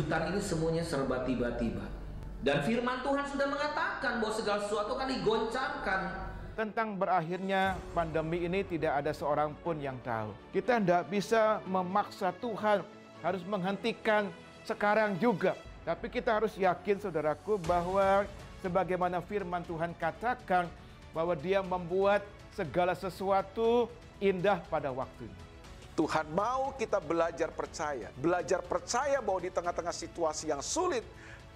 kejutan ini semuanya serba tiba-tiba. Dan firman Tuhan sudah mengatakan bahwa segala sesuatu akan digoncangkan. Tentang berakhirnya pandemi ini tidak ada seorang pun yang tahu. Kita tidak bisa memaksa Tuhan harus menghentikan sekarang juga. Tapi kita harus yakin, saudaraku, bahwa sebagaimana firman Tuhan katakan bahwa Dia membuat segala sesuatu indah pada waktunya. Tuhan mau kita belajar percaya bahwa di tengah-tengah situasi yang sulit,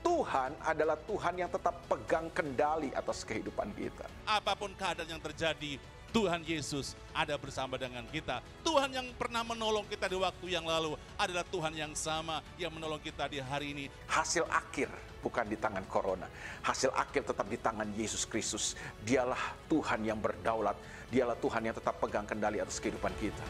Tuhan adalah Tuhan yang tetap pegang kendali atas kehidupan kita. Apapun keadaan yang terjadi, Tuhan Yesus ada bersama dengan kita. Tuhan yang pernah menolong kita di waktu yang lalu adalah Tuhan yang sama yang menolong kita di hari ini. Hasil akhir bukan di tangan corona. Hasil akhir tetap di tangan Yesus Kristus. Dialah Tuhan yang berdaulat. Dialah Tuhan yang tetap pegang kendali atas kehidupan kita.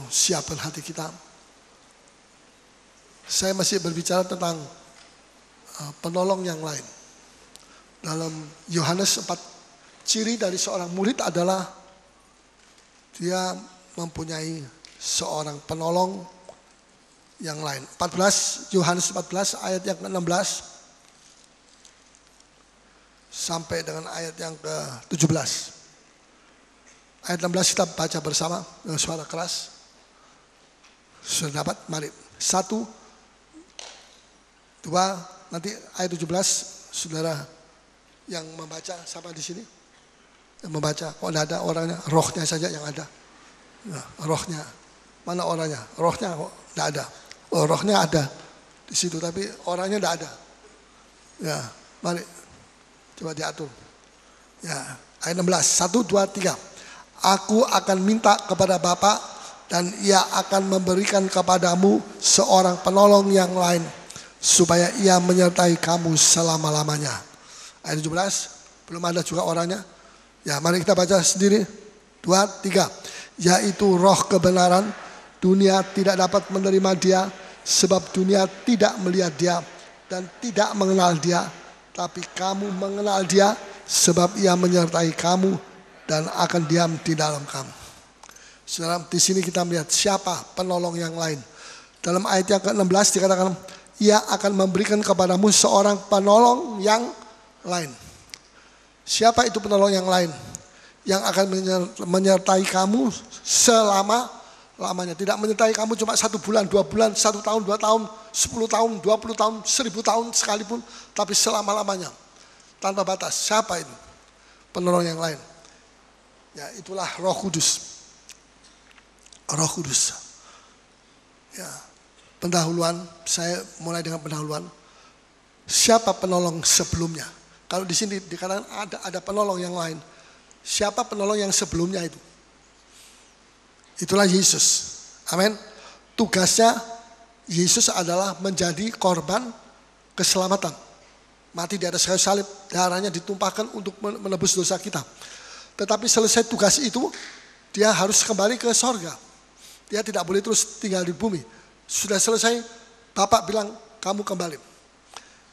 Siapkan hati kita. Saya masih berbicara tentang penolong yang lain. Dalam Yohanes 4, ciri dari seorang murid adalah dia mempunyai seorang penolong yang lain. 14, Yohanes 14 ayat yang ke-16 sampai dengan ayat yang ke-17. Ayat 16 kita baca bersama dengan suara keras. Sudah dapat? Mari. 1, 2, nanti ayat 17, saudara yang membaca, siapa di sini? Yang membaca, kok tidak ada orangnya? Rohnya saja yang ada. Nah, rohnya, mana orangnya? Rohnya kok tidak ada. Oh, rohnya ada di situ, tapi orangnya tidak ada. Ya, mari, coba diatur. Ya, ayat 16, 1, 2, 3. Aku akan minta kepada Bapa, dan Ia akan memberikan kepadamu seorang penolong yang lain, supaya Ia menyertai kamu selama-lamanya. Ayat 17, belum ada juga orangnya. Ya, mari kita baca sendiri. 2, 3. Yaitu roh kebenaran, dunia tidak dapat menerima Dia, sebab dunia tidak melihat Dia dan tidak mengenal Dia. Tapi kamu mengenal Dia, sebab Ia menyertai kamu dan akan diam di dalam kamu. Saudara, di sini kita melihat siapa penolong yang lain. Dalam ayat yang ke-16 dikatakan, Ia akan memberikan kepadamu seorang penolong yang lain. Siapa itu penolong yang lain? Yang akan menyertai kamu selama-lamanya. Tidak menyertai kamu cuma 1 bulan, 2 bulan, 1 tahun, 2 tahun, 10 tahun, 20 tahun, 1000 tahun sekalipun. Tapi selama-lamanya. Tanpa batas. Siapa itu penolong yang lain? Ya, itulah Roh Kudus. Roh Kudus. Ya, pendahuluan, saya mulai dengan pendahuluan. Siapa penolong sebelumnya? Kalau di sini dikatakan ada penolong yang lain. Siapa penolong yang sebelumnya itu? Itulah Yesus. Amin. Tugasnya Yesus adalah menjadi korban keselamatan. Mati di atas kayu salib, darahnya ditumpahkan untuk menebus dosa kita. Tetapi selesai tugas itu, dia harus kembali ke sorga. Dia tidak boleh terus tinggal di bumi. Sudah selesai, Bapak bilang, kamu kembali.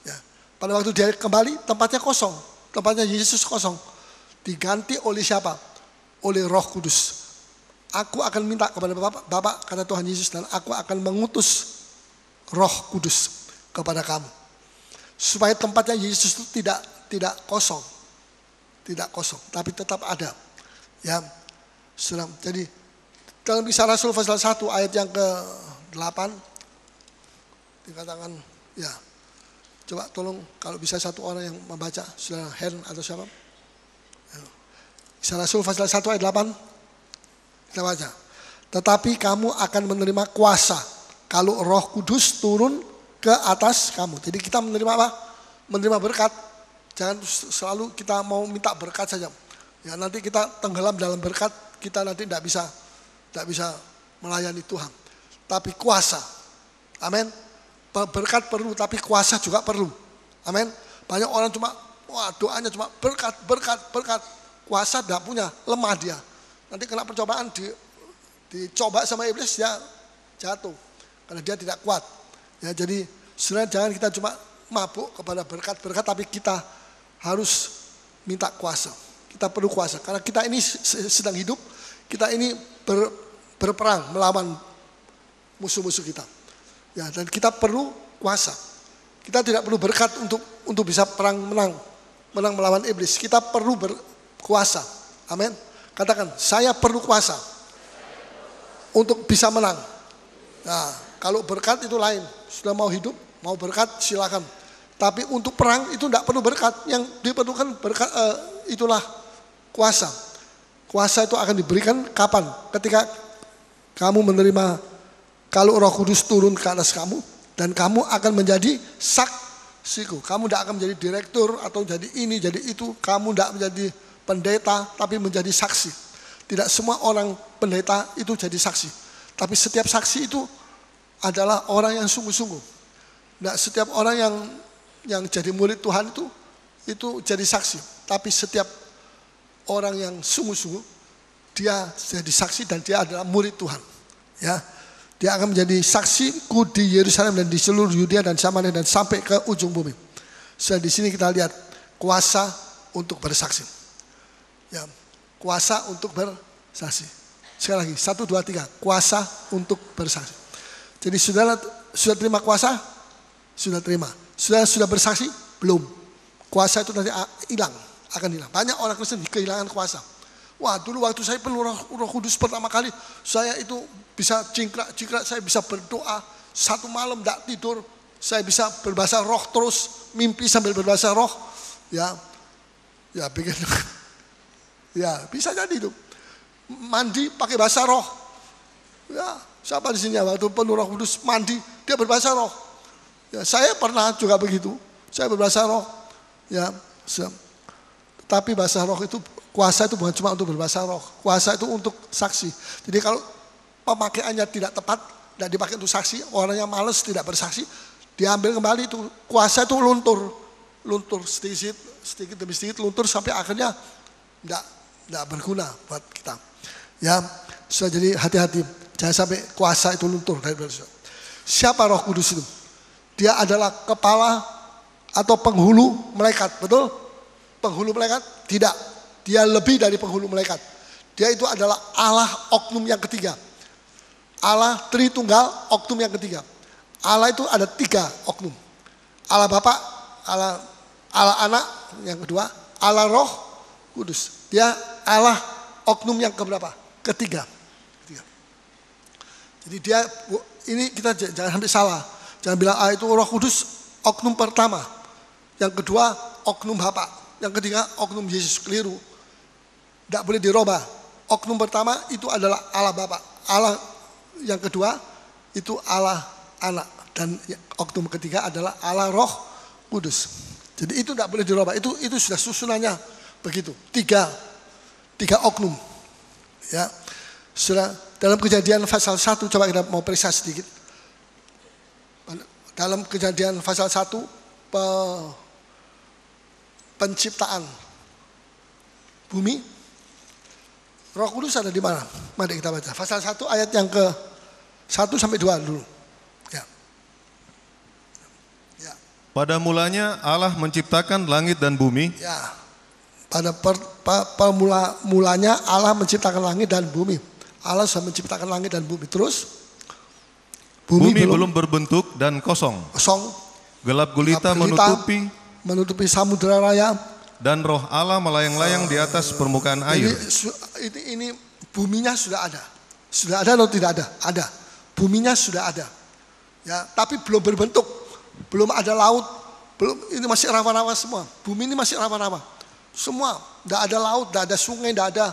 Ya. Pada waktu dia kembali, tempatnya kosong. Tempatnya Yesus kosong. Diganti oleh siapa? Oleh Roh Kudus. Aku akan minta kepada Bapak, kata Tuhan Yesus, dan aku akan mengutus Roh Kudus kepada kamu. Supaya tempatnya Yesus itu tidak kosong. Tidak kosong, tapi tetap ada. Ya, saudara. Jadi dalam Kisah Rasul pasal 1 ayat yang ke-8 dikatakan, ya, coba tolong kalau bisa satu orang yang membaca, saudara Hen atau siapa? Kisah Rasul pasal 1 ayat 8, kita baca. Tetapi kamu akan menerima kuasa kalau Roh Kudus turun ke atas kamu. Jadi kita menerima apa? Menerima berkat. Jangan selalu kita mau minta berkat saja. Ya, nanti kita tenggelam dalam berkat, kita nanti tidak bisa tidak bisa melayani Tuhan. Tapi kuasa. Amin. Berkat perlu, tapi kuasa juga perlu. Amin. Banyak orang cuma, doanya cuma berkat. Kuasa tidak punya, lemah dia. Nanti kena percobaan, dicoba sama iblis, dia jatuh. Karena dia tidak kuat. Ya, jadi sebenarnya jangan kita cuma mabuk kepada berkat, tapi kita harus minta kuasa. Kita perlu kuasa. Karena kita ini sedang hidup, kita ini berperang melawan musuh-musuh kita. Ya, dan kita perlu kuasa. Kita tidak perlu berkat untuk bisa menang melawan iblis. Kita perlu berkuasa. Amin. Katakan, saya perlu kuasa untuk bisa menang. Nah, kalau berkat itu lain. Sudah mau hidup, mau berkat silakan. Tapi untuk perang itu tidak perlu berkat. Yang diperlukan berkat itulah kuasa. Kuasa itu akan diberikan kapan? Ketika kamu menerima, kalau Roh Kudus turun ke atas kamu, dan kamu akan menjadi saksiku. Kamu tidak akan menjadi direktur atau jadi ini, jadi itu. Kamu tidak menjadi pendeta, tapi menjadi saksi. Tidak semua orang pendeta itu jadi saksi. Tapi setiap saksi itu adalah orang yang sungguh-sungguh. Tidak setiap orang yang jadi murid Tuhan itu jadi saksi. Tapi setiap orang yang sungguh-sungguh, dia jadi saksi dan dia adalah murid Tuhan. Ya, dia akan menjadi saksiku di Yerusalem dan di seluruh Yudea dan Samaria dan sampai ke ujung bumi. So, di sini kita lihat kuasa untuk bersaksi. Ya, kuasa untuk bersaksi. Sekali lagi, 1, 2, 3, kuasa untuk bersaksi. Jadi saudara sudah terima kuasa? Sudah terima. Sudah bersaksi? Belum. Kuasa itu nanti akan hilang. Banyak orang Kristen kehilangan kuasa. Wah, dulu waktu saya penuh Roh Kudus pertama kali, saya itu bisa cingkrak, saya bisa berdoa. Satu malam tidak tidur, saya bisa berbahasa roh terus, mimpi sambil berbahasa roh. Ya bikin. Ya, bisa jadi itu. Mandi pakai bahasa roh. Ya, siapa di sini waktu penuh Roh Kudus mandi, dia berbahasa roh. Ya, saya pernah juga begitu. Saya berbahasa roh. Ya, tapi bahasa roh itu, kuasa itu bukan cuma untuk berbahasa roh. Kuasa itu untuk saksi. Jadi kalau pemakaiannya tidak tepat, tidak dipakai untuk saksi, orangnya malas tidak bersaksi, diambil kembali itu. Kuasa itu luntur sedikit demi sedikit luntur sampai akhirnya tidak berguna buat kita. Ya, sudah, jadi hati-hati. Jangan sampai kuasa itu luntur dari Saudara. Siapa Roh Kudus itu? Dia adalah kepala atau penghulu malaikat, betul? Penghulu malaikat? Tidak. Dia lebih dari penghulu malaikat. Dia itu adalah Allah oknum yang ketiga. Allah Tritunggal oknum yang ketiga. Allah itu ada 3 oknum. Allah Bapa, Allah Anak yang kedua, Allah Roh Kudus. Dia Allah oknum yang keberapa? Ketiga. Jadi dia, ini kita jangan sampai salah. Jangan bilang itu Roh Kudus oknum pertama. Yang kedua oknum Bapa. Yang ketiga oknum Yesus, keliru. Tidak boleh dirubah. Oknum pertama itu adalah Allah Bapa. Allah yang kedua itu Allah Anak. Dan oknum ketiga adalah Allah Roh Kudus. Jadi itu tidak boleh dirubah. Itu sudah susunannya begitu. 3 oknum. Ya. Sudah dalam Kejadian pasal 1, coba kita mau periksa sedikit. Dalam Kejadian pasal 1 penciptaan bumi, Roh Kudus ada di mana? Mari kita baca. Pasal 1 ayat yang ke 1 sampai 2 dulu. Ya. Ya. Pada mulanya Allah menciptakan langit dan bumi. Ya. Pada mulanya Allah menciptakan langit dan bumi. Allah sudah menciptakan langit dan bumi. Terus bumi belum berbentuk dan kosong. Gelap gulita menutupi samudera raya. Dan roh Allah melayang-layang di atas permukaan air. Ini buminya sudah ada. Sudah ada atau tidak ada? Ada. Buminya sudah ada. Ya, tapi belum berbentuk. Belum ada laut. Ini masih rawa-rawa semua. Bumi ini masih rawa-rawa. Semua. Tidak ada laut, tidak ada sungai, tidak ada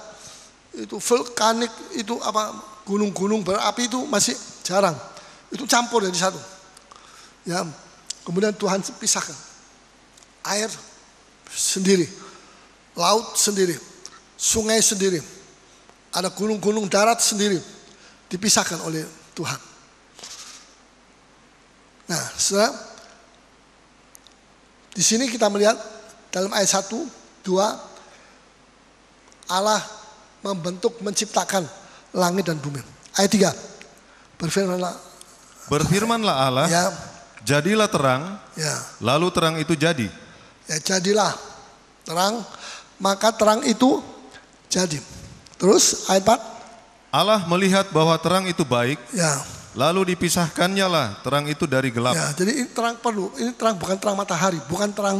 itu vulkanik, itu apa, gunung-gunung berapi itu masih jarang. Itu campur jadi satu. Ya. Kemudian Tuhan pisahkan. Air sendiri, laut sendiri, sungai sendiri, ada gunung-gunung darat sendiri, dipisahkan oleh Tuhan. Nah, saudara, di sini kita melihat dalam ayat 1, 2, Allah membentuk, menciptakan langit dan bumi. Ayat 3, Berfirmanlah Allah, ya, jadilah terang, ya, lalu terang itu jadi. ya, jadilah terang, maka terang itu jadi. Terus ayat 4, Allah melihat bahwa terang itu baik, ya, lalu dipisahkannya lah terang itu dari gelap. ya, jadi ini terang perlu, ini terang bukan terang matahari, bukan terang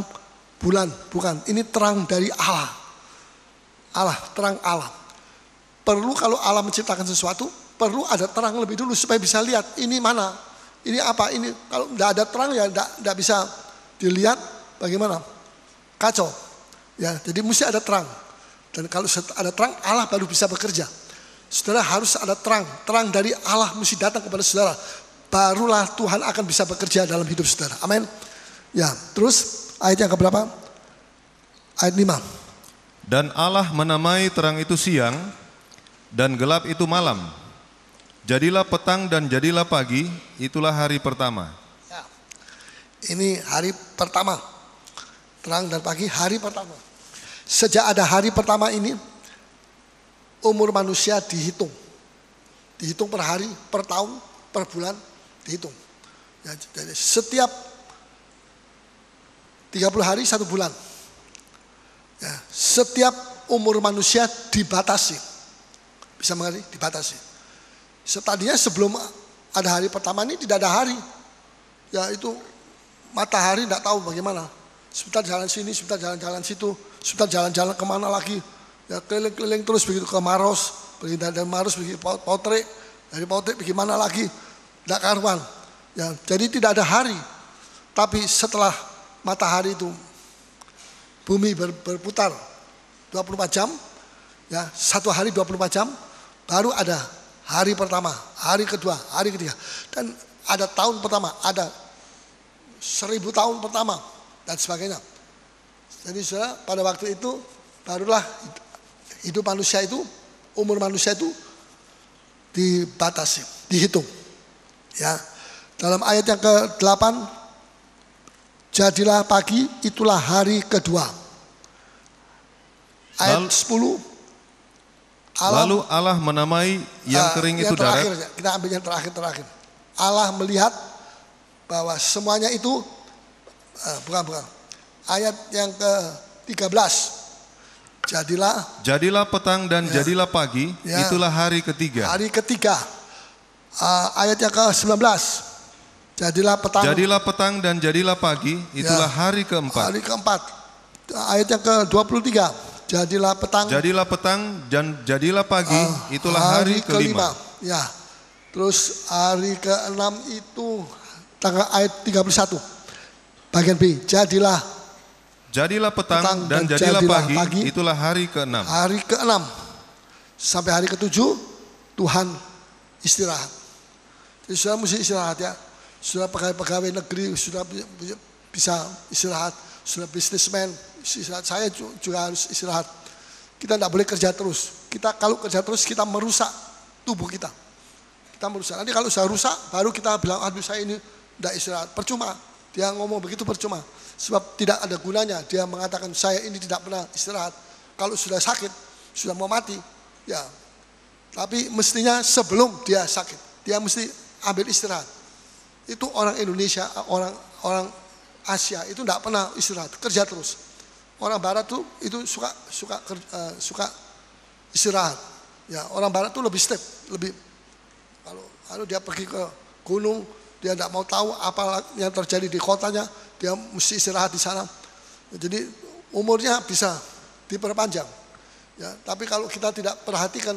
bulan, bukan. Ini terang dari Allah. Allah, terang Allah. Perlu kalau Allah menciptakan sesuatu, perlu ada terang lebih dulu supaya bisa lihat ini mana, ini apa, ini. Kalau tidak ada terang ya tidak bisa dilihat bagaimana, kacau. Ya, jadi mesti ada terang. Dan kalau ada terang, Allah baru bisa bekerja. Saudara harus ada terang, terang dari Allah mesti datang kepada saudara. Barulah Tuhan akan bisa bekerja dalam hidup saudara. Amin. Ya, terus ayat yang keberapa? Ayat 5. Dan Allah menamai terang itu siang, dan gelap itu malam. Jadilah petang dan jadilah pagi, itulah hari pertama. Ya. Ini hari pertama. Terang dan pagi, hari pertama. Sejak ada hari pertama ini, umur manusia dihitung. Dihitung per hari, per tahun, per bulan, dihitung. Ya, jadi setiap 30 hari 1 bulan. Ya, setiap umur manusia dibatasi. Bisa mengerti? Dibatasi. Tadinya sebelum ada hari pertama ini tidak ada hari. Ya itu matahari tidak tahu bagaimana. Sebentar jalan sini, sebentar jalan-jalan situ, sebentar jalan-jalan kemana lagi. Ya keliling-keliling terus begitu ke Maros, pergi dari Maros pergi Potrek, dari Potrek pergi mana lagi, tidak karuan. Ya, jadi tidak ada hari. Tapi setelah matahari itu bumi berputar 24 jam, ya 1 hari 24 jam, baru ada hari pertama, hari kedua, hari ketiga. Dan ada tahun pertama, ada 1000 tahun pertama, dan sebagainya. Jadi saudara, pada waktu itu barulah hidup manusia itu, umur manusia itu dibatasi, dihitung. Ya, dalam ayat yang ke-8, jadilah pagi, itulah hari kedua. Ayat 10, lalu Allah menamai yang kering itu darat. Kita ambil yang terakhir. Allah melihat bahwa semuanya itu, bukan. Ayat yang ke-13. Jadilah petang dan jadilah pagi, itulah hari ketiga. Hari ketiga. Ayat yang ke-19. Jadilah petang dan jadilah pagi, itulah hari keempat. Hari keempat. Ayat yang ke-23. Jadilah petang dan jadilah pagi, itulah hari kelima. Ya. Terus hari ke-6 itu tanggal ayat 31. Bagian B. Jadilah petang dan jadilah pagi, itulah hari ke-6. Hari ke-6 sampai hari ke-7 Tuhan istirahat. Jadi sudah mesti istirahat ya. Sudah pegawai negeri sudah bisa istirahat. Sudah bisnismen istirahat. Saya juga harus istirahat. Kita tidak boleh kerja terus. Kalau kerja terus kita merusak tubuh kita. Kita merusak. Nanti kalau sudah rusak baru kita bilang aduh saya ini tidak istirahat. Percuma. Dia ngomong begitu percuma. Sebab tidak ada gunanya. Dia mengatakan saya ini tidak pernah istirahat. Kalau sudah sakit, sudah mau mati, ya. Tapi mestinya sebelum dia sakit, dia mesti ambil istirahat. Itu orang Indonesia, orang Asia itu tidak pernah istirahat, kerja terus. Orang Barat tuh itu suka istirahat. Ya, orang Barat tuh lebih step, lebih kalau dia pergi ke gunung, dia tidak mau tahu apa yang terjadi di kotanya, dia mesti istirahat di sana. Jadi umurnya bisa diperpanjang. Ya, tapi kalau kita tidak perhatikan,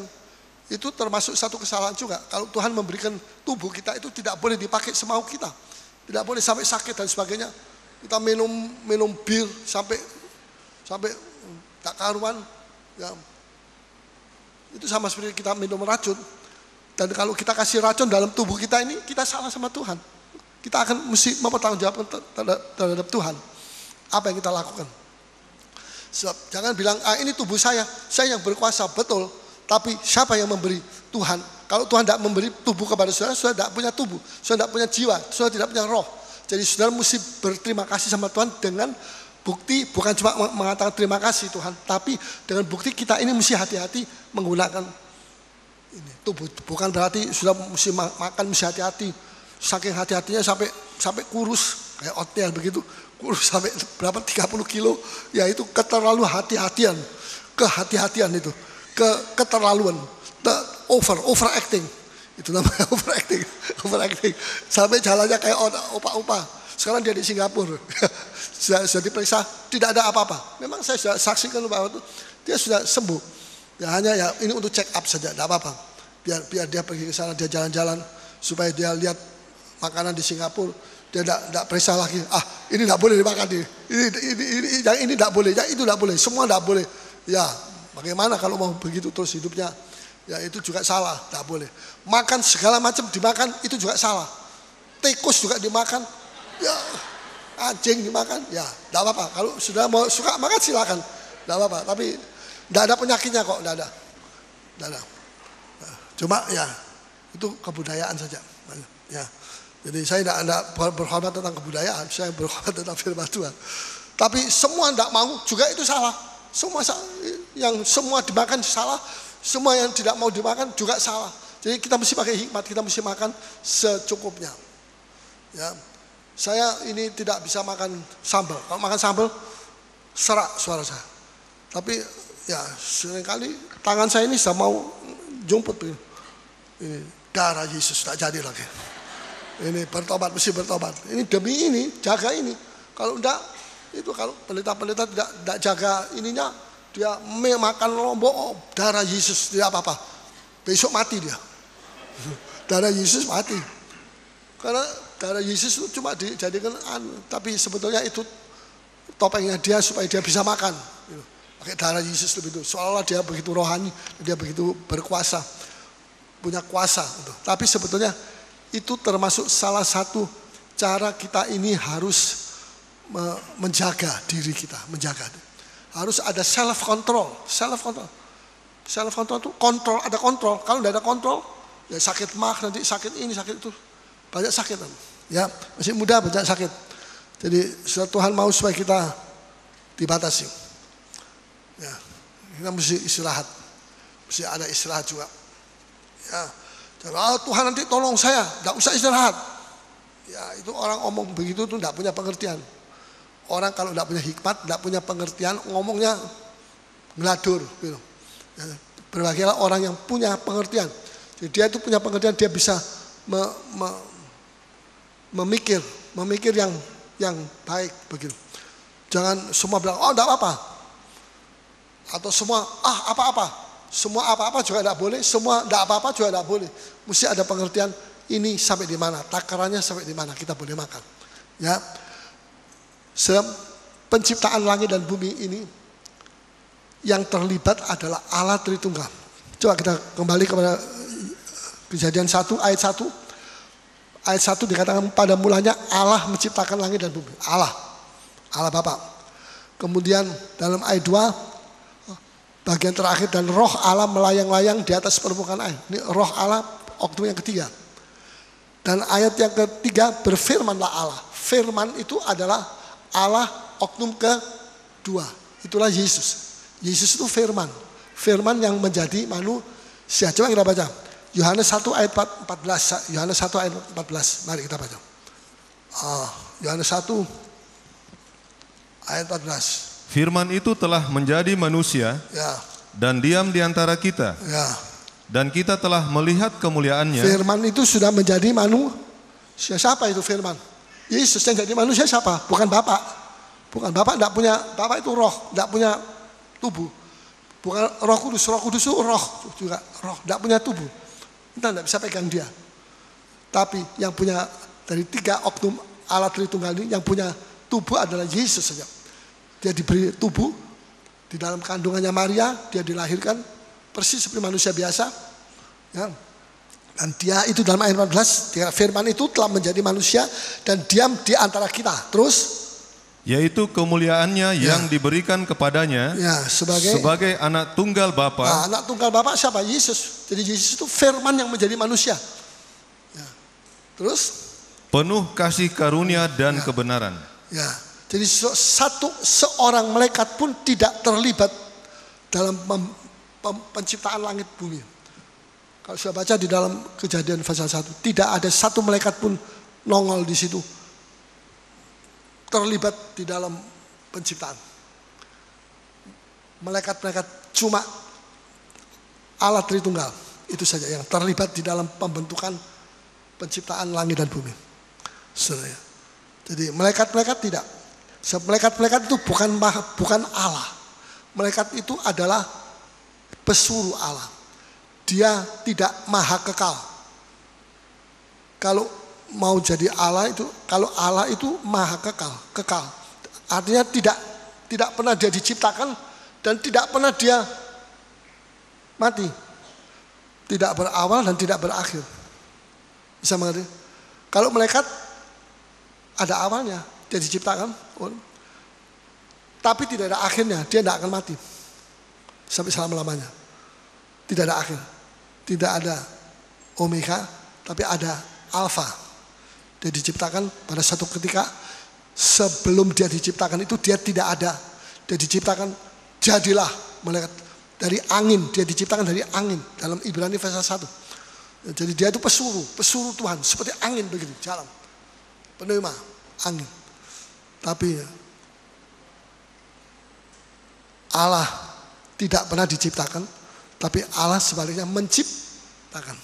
itu termasuk satu kesalahan juga. Kalau Tuhan memberikan tubuh kita itu tidak boleh dipakai semau kita, tidak boleh sampai sakit dan sebagainya. Kita minum bir sampai tak karuan. Ya, itu sama seperti kita minum racun. Dan kalau kita kasih racun dalam tubuh kita ini, kita salah sama Tuhan. Kita akan mesti mempertanggungjawabkan terhadap Tuhan. Apa yang kita lakukan. Sebab jangan bilang, ini tubuh saya yang berkuasa, betul. Tapi siapa yang memberi? Tuhan. kalau Tuhan tidak memberi tubuh kepada saudara, saudara tidak punya tubuh, saudara tidak punya jiwa, saudara tidak punya roh. Jadi saudara mesti berterima kasih sama Tuhan dengan bukti, bukan cuma mengatakan terima kasih Tuhan, tapi dengan bukti kita ini mesti hati-hati menggunakan ini tubuh. Bukan berarti sudah mesti makan mesti hati-hati, saking hati-hatinya sampai kurus kayak oatmeal begitu, kurus sampai berapa 30 kilo, ya itu keterlaluan hati-hatian, kehati-hatian itu, keterlaluan, overacting. Itu namanya overacting. Sampai jalannya kayak opa-opa. Sekarang dia di Singapura. Sudah diperiksa, tidak ada apa-apa. Memang saya sudah saksikan bahwa itu dia sudah sembuh. Ya hanya ya ini untuk check up saja, tidak apa-apa. Biar dia pergi ke sana, dia jalan-jalan supaya dia lihat makanan di Singapura. Dia tidak periksa lagi. Ini tidak boleh dimakan ini. Ini tidak boleh, yang itu tidak boleh. Semua tidak boleh. Ya, bagaimana kalau mau begitu terus hidupnya? Ya itu juga salah, tidak boleh. Makan segala macam dimakan itu juga salah. Tikus juga dimakan, ya anjing dimakan, ya tidak apa-apa. Kalau sudah mau suka makan silakan, tidak apa-apa. Tapi tidak ada penyakitnya kok, tidak ada. Cuma ya itu kebudayaan saja. Ya, jadi saya tidak berhormat tentang kebudayaan, saya berhormat tentang firman Tuhan. Tapi semua tidak mau juga itu salah. Semua dimakan salah. Semua yang tidak mau dimakan juga salah. Jadi kita mesti pakai hikmat, kita mesti makan secukupnya. Ya, saya ini tidak bisa makan sambal. Kalau makan sambal, serak suara saya. Tapi ya seringkali tangan saya ini saya mau jumput begini. Ini darah Yesus tak jadi lagi. Ini bertobat, mesti bertobat. Ini demi ini, jaga ini. Kalau enggak, itu kalau pendeta-pendeta tidak jaga ininya, dia makan lombok, darah Yesus tidak apa-apa. Besok mati dia. Darah Yesus mati. Karena darah Yesus itu cuma dijadikan tapi sebetulnya itu topengnya dia supaya dia bisa makan. Pakai darah Yesus lebih itu. Seolah-olah dia begitu rohani, dia begitu berkuasa, punya kuasa. Tapi sebetulnya itu termasuk salah satu cara kita ini harus menjaga diri kita, menjaga. Harus ada self control itu kontrol, ada kontrol. Kalau tidak ada kontrol, ya sakit mah nanti sakit ini sakit itu, banyak sakit. Ya masih muda banyak sakit. Jadi Tuhan mau supaya kita dibatasi. Ya kita mesti istirahat, mesti ada istirahat juga. Ya jangan Tuhan nanti tolong saya, tidak usah istirahat. Ya itu orang omong begitu tuh tidak punya pengertian. Orang kalau tidak punya hikmat, tidak punya pengertian, ngomongnya ngeladur. Gitu. Ya, berbahagialah orang yang punya pengertian. Jadi dia itu punya pengertian, dia bisa memikir yang baik begitu. Jangan semua bilang, oh tidak apa-apa. Atau semua, apa-apa. Semua apa-apa juga tidak boleh, semua tidak apa-apa juga tidak boleh. Mesti ada pengertian ini sampai di mana, takarannya sampai di mana kita boleh makan. Ya. Penciptaan langit dan bumi ini yang terlibat adalah Allah Tritunggal. Coba kita kembali kepada Kejadian 1 ayat 1. Ayat 1 dikatakan pada mulanya Allah menciptakan langit dan bumi. Allah Bapa. Kemudian dalam ayat 2 bagian terakhir dan roh Allah melayang-layang di atas permukaan air. Ini roh Allah oknum yang ketiga. Dan ayat yang ketiga berfirmanlah Allah. Firman itu adalah Allah oknum kedua, itulah Yesus. Yesus itu firman. Firman yang menjadi manusia. Coba kita baca. Yohanes 1 ayat 14. Yohanes 1 ayat 14. Mari kita baca. Yohanes 1 ayat 14. Firman itu telah menjadi manusia dan diam di antara kita. Dan kita telah melihat kemuliaannya. Firman itu sudah menjadi manusia. Siapa itu firman? Yesus yang jadi manusia siapa? Bukan Bapak. Bukan Bapak, tidak punya, Bapak itu roh, tidak punya tubuh. Bukan Roh Kudus itu roh juga, roh, tidak punya tubuh. Kita tidak bisa pegang dia. Tapi yang punya dari 3 oknum Allah Tritunggal ini, yang punya tubuh adalah Yesus saja. Dia diberi tubuh, di dalam kandungannya Maria, dia dilahirkan persis seperti manusia biasa. Ya. Dan dia itu dalam ayat 14, firman itu telah menjadi manusia dan diam di antara kita. Terus yaitu kemuliaannya yang diberikan kepadanya Ya, sebagai anak tunggal Bapa. Nah, anak tunggal Bapa siapa? Yesus. Jadi Yesus itu firman yang menjadi manusia. Ya. Terus? Penuh kasih karunia dan kebenaran. Ya. Jadi seorang malaikat pun tidak terlibat dalam penciptaan langit bumi. Kalau saya baca di dalam Kejadian pasal 1, tidak ada satu malaikat pun nongol di situ, terlibat di dalam penciptaan. Malaikat-malaikat cuma Allah Tritunggal itu saja yang terlibat di dalam pembentukan penciptaan langit dan bumi. Saudara. Jadi malaikat-malaikat tidak. Malaikat-malaikat itu bukan Allah. Malaikat itu adalah pesuruh Allah. Dia tidak maha kekal. Kalau mau jadi Allah itu, kalau Allah itu maha kekal. Artinya tidak pernah dia diciptakan dan tidak pernah dia mati. Tidak berawal dan tidak berakhir. Bisa mengerti? Kalau malaikat ada awalnya, dia diciptakan, tapi tidak ada akhirnya, dia tidak akan mati sampai selama-lamanya. Tidak ada akhir, tidak ada omega, tapi ada alfa. Dia diciptakan pada satu ketika, sebelum dia diciptakan itu dia tidak ada. Dia diciptakan, jadilah malaikat dari angin, dia diciptakan dari angin dalam Ibrani pasal 1. Jadi dia itu pesuruh Tuhan, seperti angin begitu, jalan. Pneuma, angin. Tapi Allah tidak pernah diciptakan, tapi Allah sebaliknya menciptakan.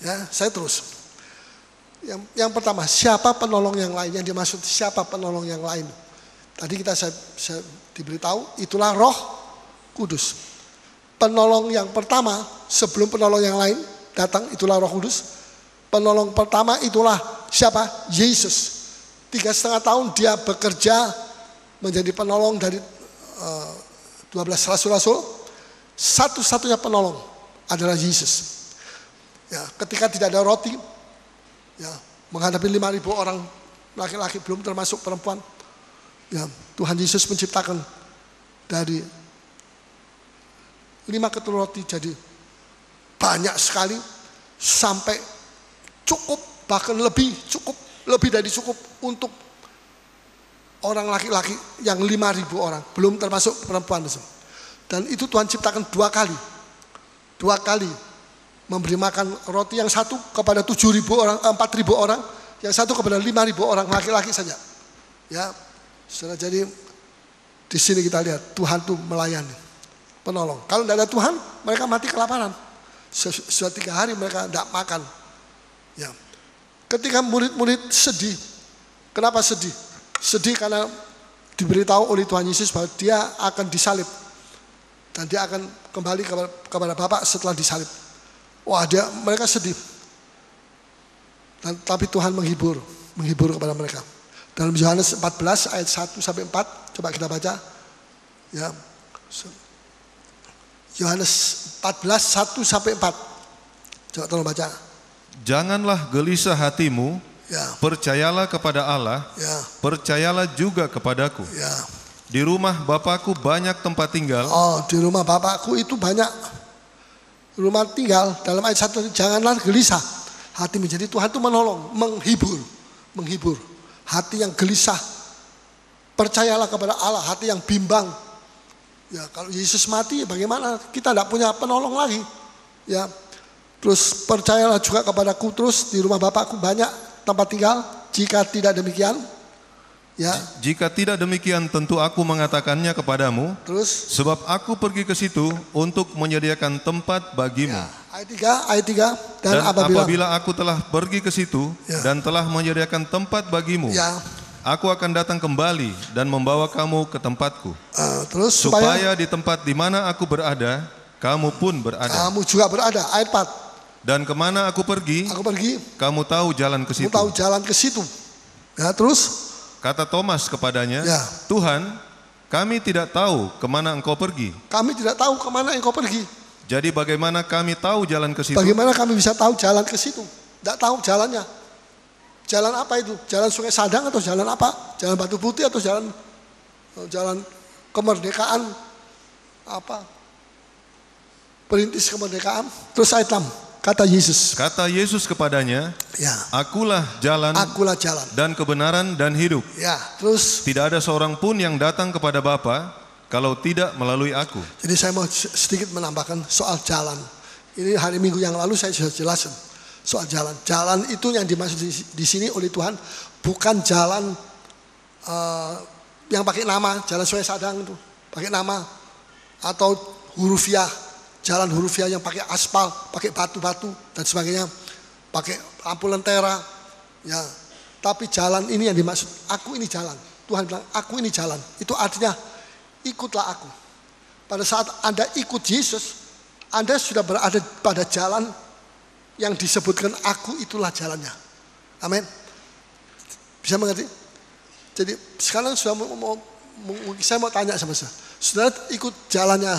Ya, saya terus. Yang pertama, siapa penolong yang lain? Yang dimaksud siapa penolong yang lain? Tadi saya diberitahu, itulah Roh Kudus. Penolong yang pertama, sebelum penolong yang lain datang, itulah Roh Kudus. Penolong pertama itulah siapa? Yesus. 3,5 tahun dia bekerja menjadi penolong dari 12 rasul-rasul. Satu-satunya penolong adalah Yesus. Ya, ketika tidak ada roti, ya, menghadapi 5.000 orang laki-laki, belum termasuk perempuan. Ya, Tuhan Yesus menciptakan dari 5 ketul roti jadi banyak sekali sampai cukup, bahkan lebih dari cukup untuk orang laki-laki yang 5.000 orang, belum termasuk perempuan. Dan itu Tuhan ciptakan 2 kali. 2 kali memberi makan roti, yang satu kepada 7.000 orang, 4.000 orang, yang satu kepada 5.000 orang laki-laki saja. Ya, saudara, jadi di sini kita lihat Tuhan tuh melayani, penolong. Kalau tidak ada Tuhan, mereka mati kelaparan. Sudah 3 hari mereka tidak makan. Ya. Ketika murid-murid sedih, kenapa sedih? Sedih karena diberitahu oleh Tuhan Yesus bahwa dia akan disalib. Dan dia akan kembali kepada Bapa setelah disalib. Wah, mereka sedih. Tapi Tuhan menghibur kepada mereka. Dalam Yohanes 14 ayat 1 sampai 4, coba kita baca. Ya. Yohanes 14 1 sampai 4. Coba tolong baca. Janganlah gelisah hatimu, Ya. percayalah kepada Allah, Ya. percayalah juga kepadaku. Ya. Di rumah Bapakku banyak tempat tinggal. Oh, di rumah Bapakku itu banyak rumah tinggal. Dalam ayat 1, janganlah gelisah hati menjadi Tuhan itu menolong, menghibur hati yang gelisah. Percayalah kepada Allah, hati yang bimbang. Ya, kalau Yesus mati bagaimana? Kita tidak punya penolong lagi. Ya. Terus percayalah juga kepadaku, terus di rumah Bapakku banyak tempat tinggal. Jika tidak demikian, ya. Jika tidak demikian, tentu aku mengatakannya kepadamu. Terus sebab aku pergi ke situ untuk menyediakan tempat bagimu. Ya. Ayat 3, dan apabila aku telah pergi ke situ, Ya. dan telah menyediakan tempat bagimu, Ya. aku akan datang kembali dan membawa kamu ke tempatku. Terus supaya di tempat di mana aku berada, kamu pun berada. Kamu juga berada. Ayat 4. Dan kemana aku pergi, kamu tahu jalan ke situ. Kamu tahu jalan ke situ. Ya, terus kata Thomas kepadanya, Ya. Tuhan, kami tidak tahu kemana engkau pergi. Kami tidak tahu kemana engkau pergi. Jadi bagaimana kami tahu jalan ke situ? Bagaimana kami bisa tahu jalan ke situ? Tidak tahu jalannya. Jalan apa itu? Jalan Sungai Sadang atau jalan apa? Jalan Batu Putih atau jalan kemerdekaan? Apa? Perintis kemerdekaan. Terus ayat 6, kata Yesus. Kata Yesus kepadanya, Ya. Akulah jalan dan kebenaran dan hidup. Ya, terus. Tidak ada seorang pun yang datang kepada Bapa kalau tidak melalui aku. Jadi saya mau sedikit menambahkan soal jalan. Ini hari Minggu yang lalu saya sudah jelasin soal jalan. Jalan itu yang dimaksud di sini oleh Tuhan bukan jalan yang pakai nama, jalan Sungai Sadang itu pakai nama, atau hurufiah, jalan hurufiah yang pakai aspal, pakai batu-batu dan sebagainya, pakai lampu lentera, ya. Tapi jalan ini yang dimaksud, aku ini jalan. Tuhan bilang, aku ini jalan. Itu artinya ikutlah aku. Pada saat Anda ikut Yesus, Anda sudah berada pada jalan yang disebutkan aku itulah jalannya. Amin. Bisa mengerti? Jadi sekarang saya mau tanya sama saya. Saudara ikut jalannya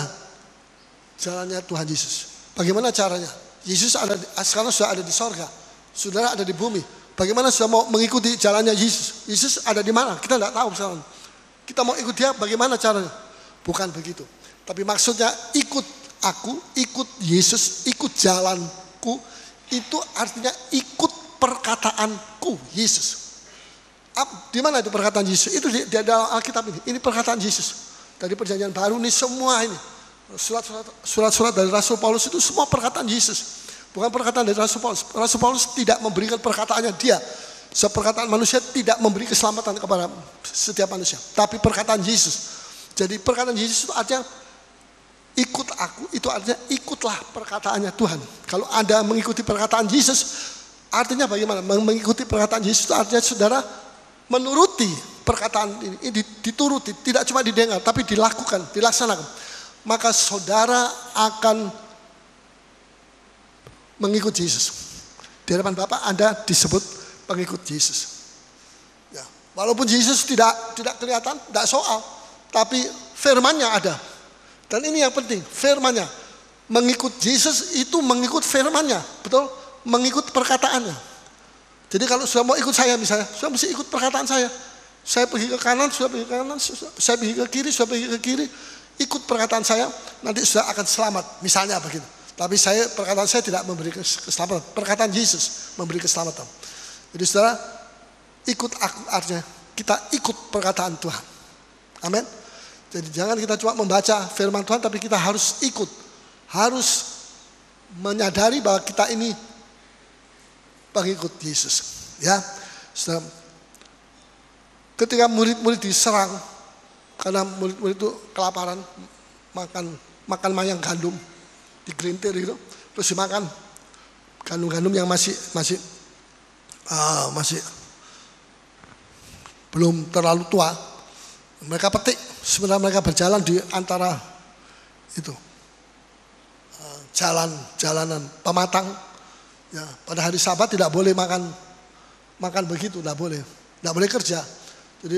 Tuhan Yesus. Bagaimana caranya? Yesus sekarang sudah ada di sorga. Saudara ada di bumi. Bagaimana saudara mau mengikuti jalannya Yesus? Yesus ada di mana? Kita tidak tahu sekarang. Kita mau ikut dia, bagaimana caranya? Bukan begitu. Tapi maksudnya ikut aku, ikut Yesus, ikut jalanku. Itu artinya ikut perkataanku, Yesus. Di mana itu perkataan Yesus? Itu di dalam Alkitab ini. Ini perkataan Yesus. Dari perjanjian baru ini semua ini. Surat-surat dari Rasul Paulus itu semua perkataan Yesus. Bukan perkataan dari Rasul Paulus. Rasul Paulus tidak memberikan perkataannya dia. Seperkataan manusia tidak memberi keselamatan kepada setiap manusia. Tapi perkataan Yesus. Jadi perkataan Yesus itu artinya ikut aku, itu artinya ikutlah perkataannya Tuhan. Kalau Anda mengikuti perkataan Yesus, artinya bagaimana? Mengikuti perkataan Yesus itu artinya saudara menuruti perkataan ini, dituruti, tidak cuma didengar, tapi dilakukan, dilaksanakan. Maka saudara akan mengikut Yesus. Di hadapan Bapa Anda disebut pengikut Yesus. Ya, walaupun Yesus tidak kelihatan, tidak soal, tapi firman-Nya ada. Dan ini yang penting, firman-Nya. Mengikut Yesus itu mengikut firman-Nya, betul? Mengikut perkataannya. Jadi kalau sudah mau ikut saya misalnya, sudah mesti ikut perkataan saya. Saya pergi ke kanan, sudah pergi ke kanan, saya pergi ke kiri, sudah pergi ke kiri. Ikut perkataan saya, nanti sudah akan selamat. Misalnya begitu. Tapi perkataan saya tidak memberi keselamatan. Perkataan Yesus memberi keselamatan. Jadi saudara, ikut aku artinya kita ikut perkataan Tuhan. Amin. Jadi jangan kita cuma membaca firman Tuhan, tapi kita harus ikut. Harus menyadari bahwa kita ini pengikut Yesus. Ya, saudara. Ketika murid-murid diserang, karena murid-murid itu kelaparan, makan mayang gandum, digelintir gitu, terus dimakan gandum-gandum yang masih belum terlalu tua. Mereka petik, sebenarnya mereka berjalan di antara itu jalanan pematang. Ya, pada hari Sabat tidak boleh makan begitu, tidak boleh kerja. Jadi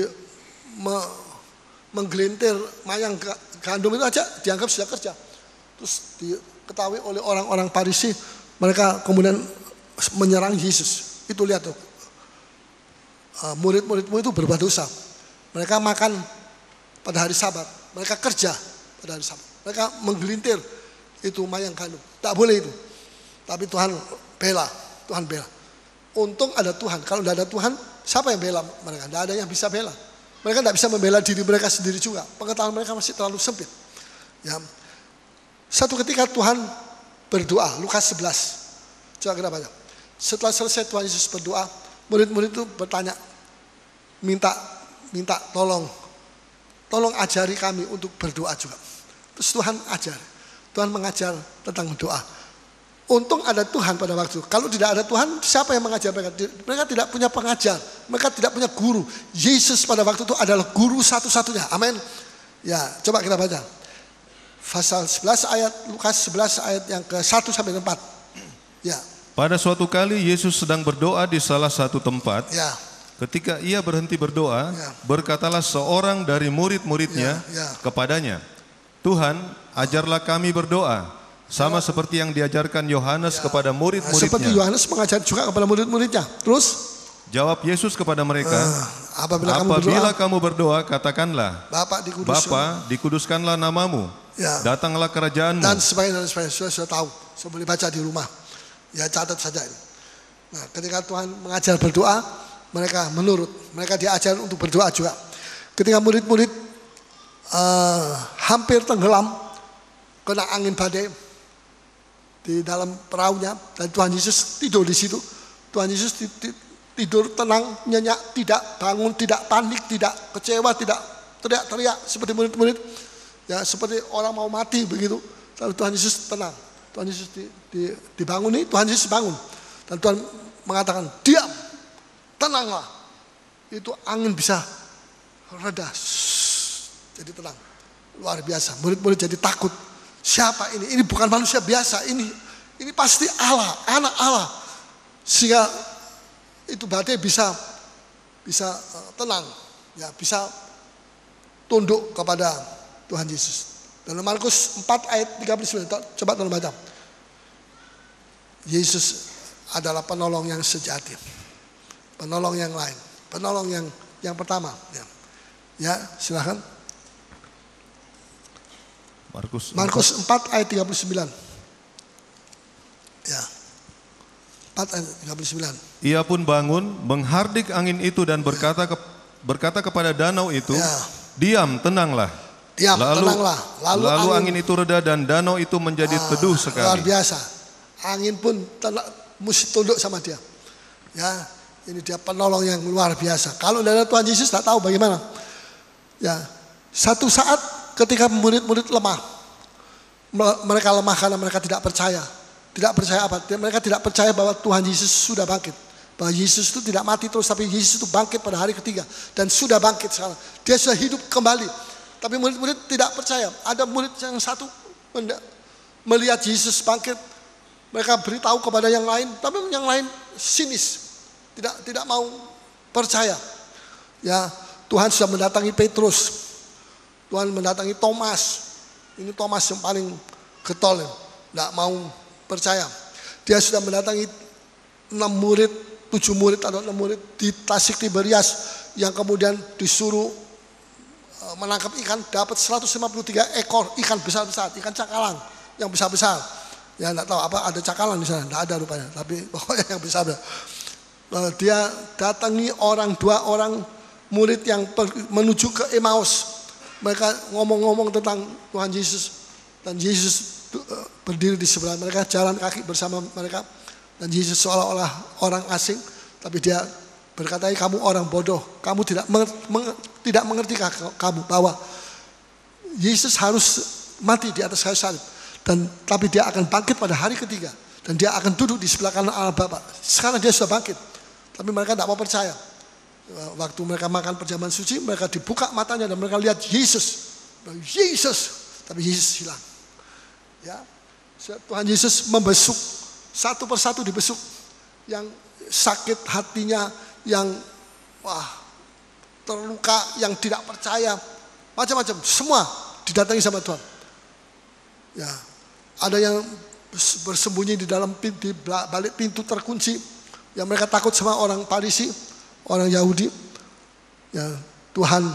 menggelintir mayang gandum itu aja dianggap sudah kerja. Terus diketahui oleh orang-orang Farisi, mereka kemudian menyerang Yesus. Itu lihat tuh, murid-muridmu itu berbuat dosa. Mereka makan pada hari Sabat, mereka kerja pada hari Sabat. Mereka menggelintir itu mayang gandum, tak boleh itu. Tapi Tuhan bela. Untung ada Tuhan. Kalau tidak ada Tuhan, siapa yang bela mereka? Tidak ada yang bisa bela. Mereka tidak bisa membela diri mereka sendiri juga. Pengetahuan mereka masih terlalu sempit. Ya. Satu ketika Tuhan berdoa, Lukas 11. Coba kita baca. Setelah selesai Tuhan Yesus berdoa, murid-murid itu bertanya, minta tolong ajari kami untuk berdoa juga. Terus Tuhan mengajar tentang doa. Untung ada Tuhan pada waktu. Kalau tidak ada Tuhan, siapa yang mengajar mereka? Mereka tidak punya pengajar, mereka tidak punya guru. Yesus pada waktu itu adalah guru satu-satunya. Amin. Ya, coba kita baca. Pasal 11 ayat, Lukas 11 ayat yang ke-1 sampai 4. Ya. Pada suatu kali Yesus sedang berdoa di salah satu tempat. Ya. Ketika ia berhenti berdoa, berkatalah seorang dari murid-muridnya kepadanya, Tuhan, ajarlah kami berdoa, sama seperti yang diajarkan Yohanes kepada murid-muridnya. Seperti Yohanes mengajar juga kepada murid-muridnya. Terus? Jawab Yesus kepada mereka, Apabila kamu berdoa, katakanlah, Bapa dikuduskanlah namamu, ya, datanglah kerajaanmu. dan sebagainya. Sudah tahu, saya boleh baca di rumah. Ya, catat saja ini. Nah, ketika Tuhan mengajar berdoa, mereka menurut. Mereka diajar untuk berdoa juga. Ketika murid-murid hampir tenggelam, kena angin badai di dalam perahunya, dan Tuhan Yesus tidur di situ. Tuhan Yesus tidur tenang, nyenyak, tidak bangun, tidak panik, tidak kecewa, tidak teriak-teriak seperti murid-murid. Ya, seperti orang mau mati begitu. Lalu Tuhan Yesus tenang. Tuhan Yesus dibanguni, Tuhan Yesus bangun. Dan Tuhan mengatakan, diam, tenanglah. Itu angin bisa reda. Jadi tenang. Luar biasa. Murid-murid jadi takut. Siapa ini? Ini bukan manusia biasa. Ini pasti Allah, anak Allah. Sehingga itu badai bisa tenang, ya, bisa tunduk kepada Tuhan Yesus. Dalam Markus 4 ayat 39, coba tolong baca. Yesus adalah penolong yang sejati, penolong yang lain, penolong yang pertama. Ya, silakan. Markus 4 ayat 39. Ya. 4 ayat 39. Ia pun bangun, menghardik angin itu dan berkata kepada danau itu, ya, diam, tenanglah. Diam, tenanglah. Lalu angin itu reda dan danau itu menjadi teduh sekali. Luar biasa. Angin pun mesti tunduk sama dia. Ya, ini dia penolong yang luar biasa. Kalau tidak ada Tuhan Yesus, tak tahu bagaimana. Ya, satu saat ketika murid-murid lemah, mereka lemah karena mereka tidak percaya. Tidak percaya apa? Mereka tidak percaya bahwa Tuhan Yesus sudah bangkit. Bahwa Yesus itu tidak mati terus, tapi Yesus itu bangkit pada hari ketiga. Dan sudah bangkit sekarang. Dia sudah hidup kembali. Tapi murid-murid tidak percaya. Ada murid yang satu melihat Yesus bangkit. Mereka beritahu kepada yang lain. Tapi yang lain sinis. Tidak mau percaya. Ya, Tuhan sudah mendatangi Petrus. Tuhan mendatangi Thomas. Ini Thomas yang paling getol. Tidak mau percaya. Dia sudah mendatangi 7 murid atau 6 murid di Tasik Tiberias yang kemudian disuruh menangkap ikan, dapat 153 ekor ikan besar-besar, ikan cakalang yang besar-besar. Ya, enggak tahu apa ada cakalang di sana, enggak ada rupanya, tapi pokoknya yang besar. Dia datangi 2 orang murid yang menuju ke Emmaus. Mereka ngomong-ngomong tentang Tuhan Yesus, dan Yesus berdiri di sebelah mereka, jalan kaki bersama mereka, dan Yesus seolah-olah orang asing, tapi dia berkata, kamu orang bodoh, kamu tidak mengertikah kamu bahwa Yesus harus mati di atas kayu salib, tapi dia akan bangkit pada hari ketiga, dan dia akan duduk di sebelah kanan Allah Bapa. Sekarang dia sudah bangkit, tapi mereka tidak mau percaya. Waktu mereka makan perjamuan suci, mereka dibuka matanya dan mereka lihat Yesus, tapi Yesus hilang. Ya, Tuhan Yesus membesuk satu persatu, dibesuk yang sakit hatinya, yang terluka, yang tidak percaya, macam-macam, semua didatangi sama Tuhan. Ya, ada yang bersembunyi di balik pintu terkunci, yang mereka takut sama orang Farisi, orang Yahudi. Ya, Tuhan,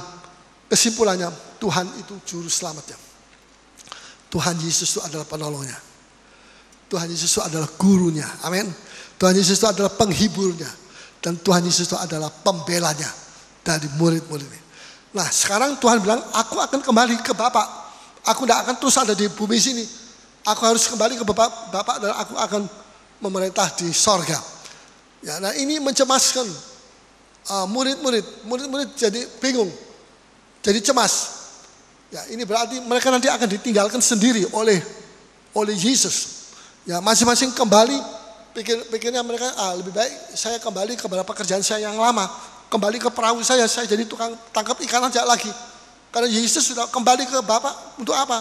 kesimpulannya Tuhan itu juru selamatnya. Tuhan Yesus itu adalah penolongnya. Tuhan Yesus itu adalah gurunya. Amin. Tuhan Yesus itu adalah penghiburnya. Dan Tuhan Yesus itu adalah pembelanya dari murid-murid ini. Nah, sekarang Tuhan bilang, aku akan kembali ke Bapa. Aku tidak akan terus ada di bumi sini. Aku harus kembali ke Bapa dan aku akan memerintah di sorga. Ya, nah ini mencemaskan murid-murid. Murid-murid jadi bingung, jadi cemas. Ya, ini berarti mereka nanti akan ditinggalkan sendiri oleh Yesus. Ya, masing-masing kembali, pikirnya mereka, lebih baik saya kembali kepada pekerjaan saya yang lama, kembali ke perahu saya jadi tukang tangkap ikan aja lagi. Karena Yesus sudah kembali ke Bapa, untuk apa?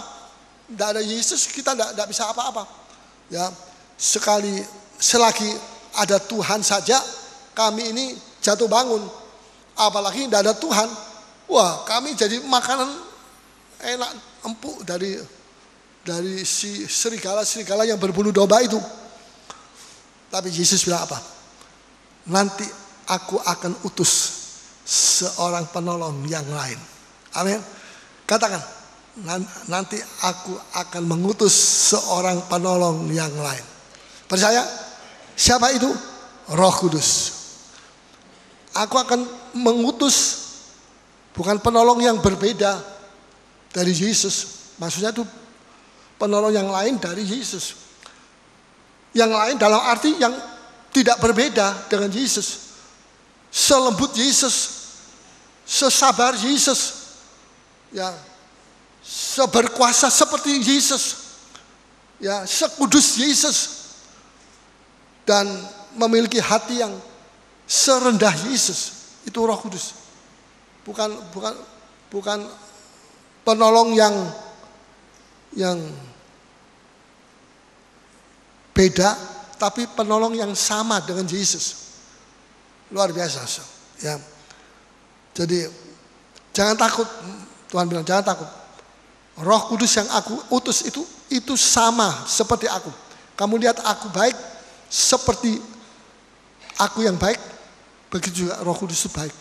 Tidak ada Yesus, kita tidak bisa apa-apa. Ya, selagi ada Tuhan saja, kami ini jatuh bangun. Apalagi tidak ada Tuhan, wah kami jadi makanan enak empuk dari si serigala yang berbulu domba itu. Tapi Yesus bilang apa? Nanti aku akan utus seorang penolong yang lain. Amin. Katakan, nanti aku akan mengutus seorang penolong yang lain. Percaya? Siapa itu? Roh Kudus. Aku akan mengutus bukan penolong yang berbeda dari Yesus. Maksudnya itu penolong yang lain dari Yesus. Yang lain dalam arti yang tidak berbeda dengan Yesus. Selembut Yesus, sesabar Yesus, ya, seberkuasa seperti Yesus, ya, sekudus Yesus, dan memiliki hati yang serendah Yesus. Itu Roh Kudus. Bukan penolong yang beda, tapi penolong yang sama dengan Yesus. Luar biasa, ya. Jadi jangan takut. Tuhan bilang jangan takut. Roh Kudus yang aku utus itu sama seperti aku. Kamu lihat aku baik seperti aku yang baik, begitu juga Roh Kudus itu baik.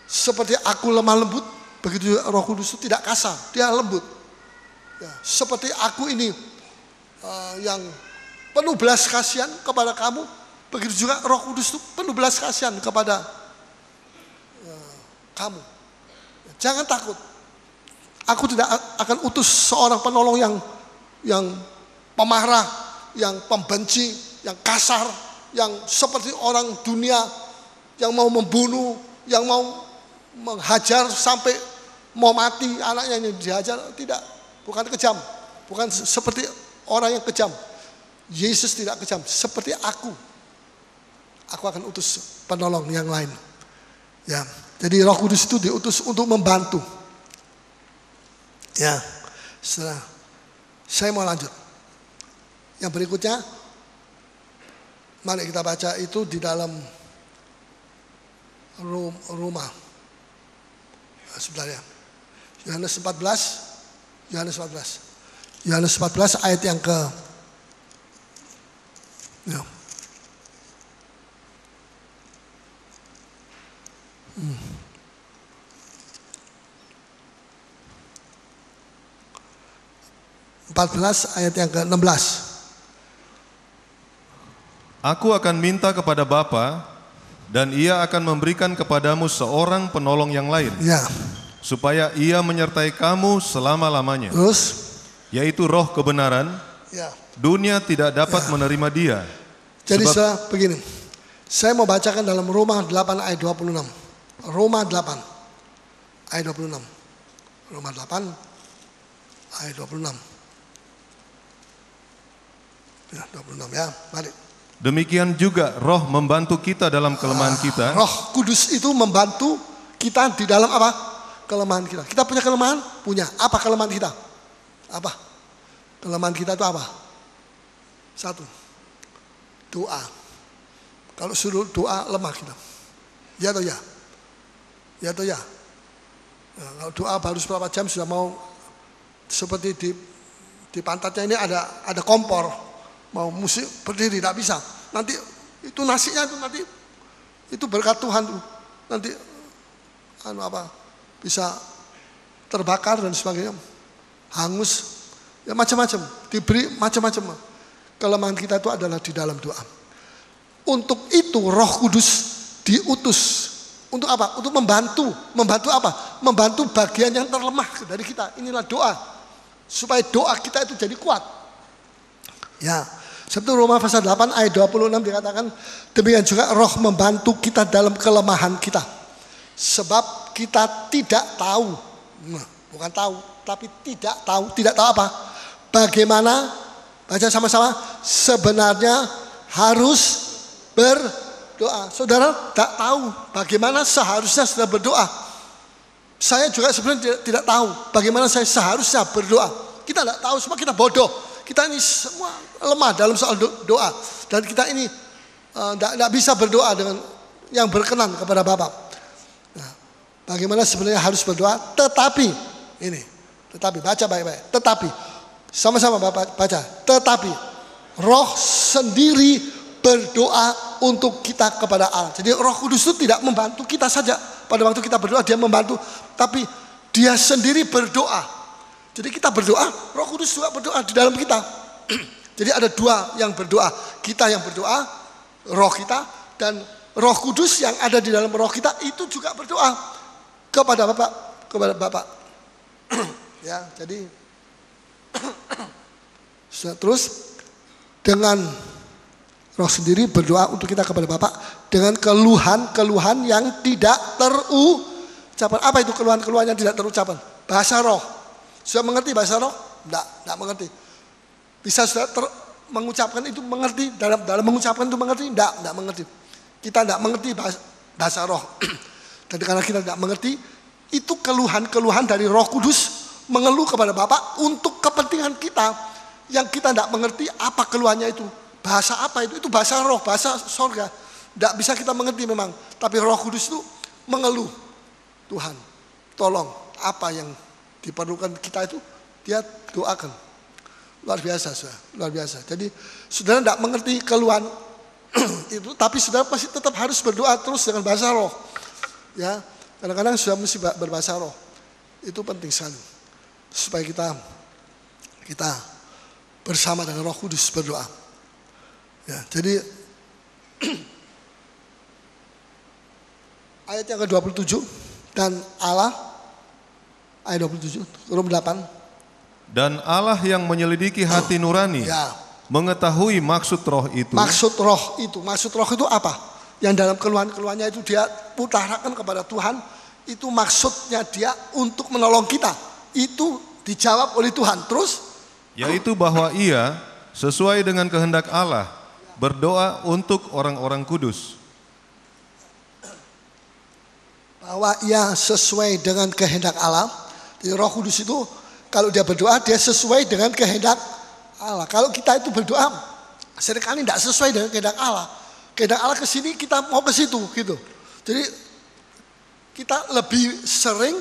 Seperti aku lemah lembut, begitu juga Roh Kudus itu tidak kasar, dia lembut. Ya, seperti aku ini yang penuh belas kasihan kepada kamu, begitu juga Roh Kudus itu penuh belas kasihan kepada kamu. Jangan takut. Aku tidak akan utus seorang penolong yang pemarah, yang pembenci, yang kasar, yang seperti orang dunia, yang mau membunuh, yang mau menghajar sampai mau mati anaknya yang dihajar. Tidak, bukan kejam, bukan seperti orang yang kejam. Yesus tidak kejam, seperti aku. Aku akan utus penolong yang lain. Ya, jadi Roh Kudus itu diutus untuk membantu. Ya, setelah saya mau lanjut. Yang berikutnya, mari kita baca itu di dalam Roma. Sebentar ya. Yohanes 14 ayat yang ke ya. Hmm. 14 ayat yang ke-16. Aku akan minta kepada Bapa dan Ia akan memberikan kepadamu seorang penolong yang lain. Ya. Supaya Ia menyertai kamu selama-lamanya. Terus? Yaitu Roh kebenaran. Ya. Dunia tidak dapat menerima Dia. Jadi begini. Saya mau bacakan dalam Roma 8 ayat 26. Roma 8 ayat 26. Roma 8 ayat 26. Ya, 26 ya, mari. Demikian juga Roh membantu kita dalam kelemahan kita. Roh Kudus itu membantu kita di dalam apa? Kelemahan kita. Kita punya kelemahan? Punya. Apa kelemahan kita? Apa? Kelemahan kita itu apa? Satu, doa. Kalau suruh doa lemah kita. Ya atau ya? Ya atau ya? Nah, kalau doa baru beberapa jam sudah mau seperti di pantatnya ini ada kompor. Mau musik berdiri tidak bisa. Nanti itu nasinya itu nanti itu berkat Tuhan tuh. Nanti bisa terbakar dan sebagainya. Hangus. Ya macam-macam. Diberi macam-macam. Kelemahan kita itu adalah di dalam doa. Untuk itu Roh Kudus diutus. Untuk apa? Untuk membantu. Membantu apa? Membantu bagian yang terlemah dari kita. Inilah doa. Supaya doa kita itu jadi kuat. Ya. Sebab Roma pasal 8 ayat 26 dikatakan, demikian juga Roh membantu kita dalam kelemahan kita. Sebab kita tidak tahu. Bukan tahu, tapi tidak tahu. Tidak tahu apa? Bagaimana, baca sama-sama, sebenarnya harus berdoa. Saudara tidak tahu bagaimana seharusnya sudah berdoa. Saya juga sebenarnya tidak tahu bagaimana saya seharusnya berdoa. Kita tidak tahu, semua kita bodoh. Kita ini semua lemah dalam soal doa. Dan kita ini tidak bisa berdoa dengan yang berkenan kepada Bapa. Nah, bagaimana sebenarnya harus berdoa? Tetapi, baca baik-baik. Tetapi, sama-sama Bapak baca. Tetapi, Roh sendiri berdoa untuk kita kepada Allah. Jadi Roh Kudus itu tidak membantu kita saja. Pada waktu kita berdoa dia membantu, tapi dia sendiri berdoa. Jadi kita berdoa, Roh Kudus juga berdoa di dalam kita. Jadi ada dua yang berdoa. Kita yang berdoa, roh kita, dan Roh Kudus yang ada di dalam roh kita itu juga berdoa kepada Bapa. Ya, jadi terus dengan roh sendiri berdoa untuk kita kepada Bapa dengan keluhan-keluhan yang tidak terucapkan. Apa itu keluhan-keluhan yang tidak terucapkan? Bahasa roh. Sudah mengerti bahasa roh? Tidak mengerti. Bisa sudah mengucapkan itu mengerti, dalam mengucapkan itu mengerti? Tidak mengerti. Kita tidak mengerti bahasa roh. Dan karena kita tidak mengerti, itu keluhan-keluhan dari Roh Kudus mengeluh kepada Bapa untuk kepentingan kita yang kita tidak mengerti apa keluhannya itu. Bahasa apa itu? Itu bahasa roh, bahasa sorga. Tidak bisa kita mengerti memang. Tapi Roh Kudus itu mengeluh. Tuhan, tolong apa yang diperlukan kita itu dia doakan. Luar biasa, saudara. Luar biasa. Jadi saudara tidak mengerti keluhan itu, tapi saudara pasti tetap harus berdoa terus dengan bahasa roh. Ya, kadang-kadang sudah mesti berbahasa roh. Itu penting sekali. Supaya kita bersama dengan Roh Kudus berdoa. Ya, jadi ayat yang ke-27 dan Allah ayat 27 huruf 8. Dan Allah yang menyelidiki hati nurani mengetahui maksud roh itu. Maksud roh itu apa? Yang dalam keluhan-keluhannya itu dia utarakan kepada Tuhan, itu maksudnya dia untuk menolong kita. Itu dijawab oleh Tuhan. Terus? Yaitu bahwa ia sesuai dengan kehendak Allah berdoa untuk orang-orang kudus. Bahwa ia sesuai dengan kehendak Allah. Jadi Roh Kudus itu kalau dia berdoa dia sesuai dengan kehendak Allah. Kalau kita itu berdoa seringkali tidak sesuai dengan kehendak Allah. Kehendak Allah ke sini kita mau ke situ gitu. Jadi kita lebih sering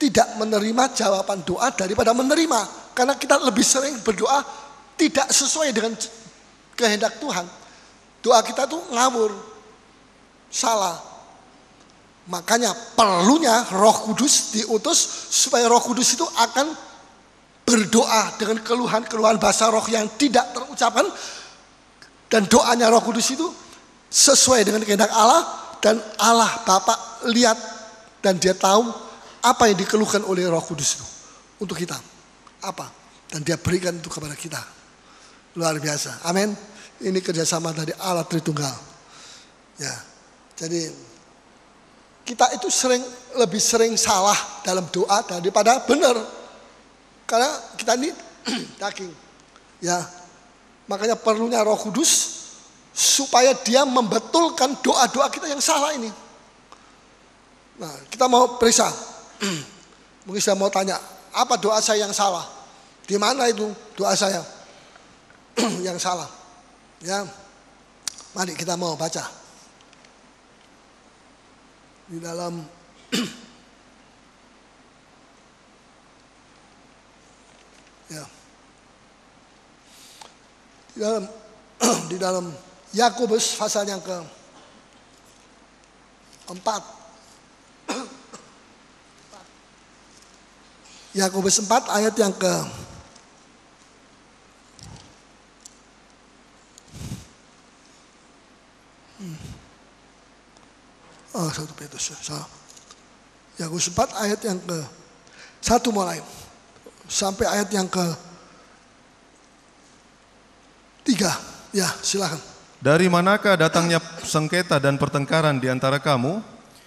tidak menerima jawaban doa daripada menerima. Karena kita lebih sering berdoa tidak sesuai dengan kehendak Tuhan. Doa kita tuh ngawur, salah. Makanya perlunya Roh Kudus diutus supaya Roh Kudus itu akan berdoa dengan keluhan-keluhan bahasa roh yang tidak terucapkan. Dan doanya Roh Kudus itu sesuai dengan kehendak Allah. Dan Allah Bapa lihat dan dia tahu apa yang dikeluhkan oleh Roh Kudus itu untuk kita. Apa? Dan dia berikan itu kepada kita. Luar biasa. Amin. Ini kerjasama dari Allah Tritunggal. Ya. Jadi kita itu lebih sering salah dalam doa daripada benar. Karena kita ini daging. Ya. Makanya perlunya Roh Kudus supaya dia membetulkan doa-doa kita yang salah ini. Nah, kita mau periksa. Mungkin saya mau tanya, apa doa saya yang salah? Di mana itu doa saya yang salah? Ya, mari kita mau baca di dalam ya, di dalam Yakobus pasal yang ke-4. Yakobus 4 ayat yang ke 1 Petrus. Yakobus 4 ayat yang ke 1 mulai sampai ayat yang ke 3. Ya, silakan. Dari manakah datangnya sengketa dan pertengkaran di antara kamu?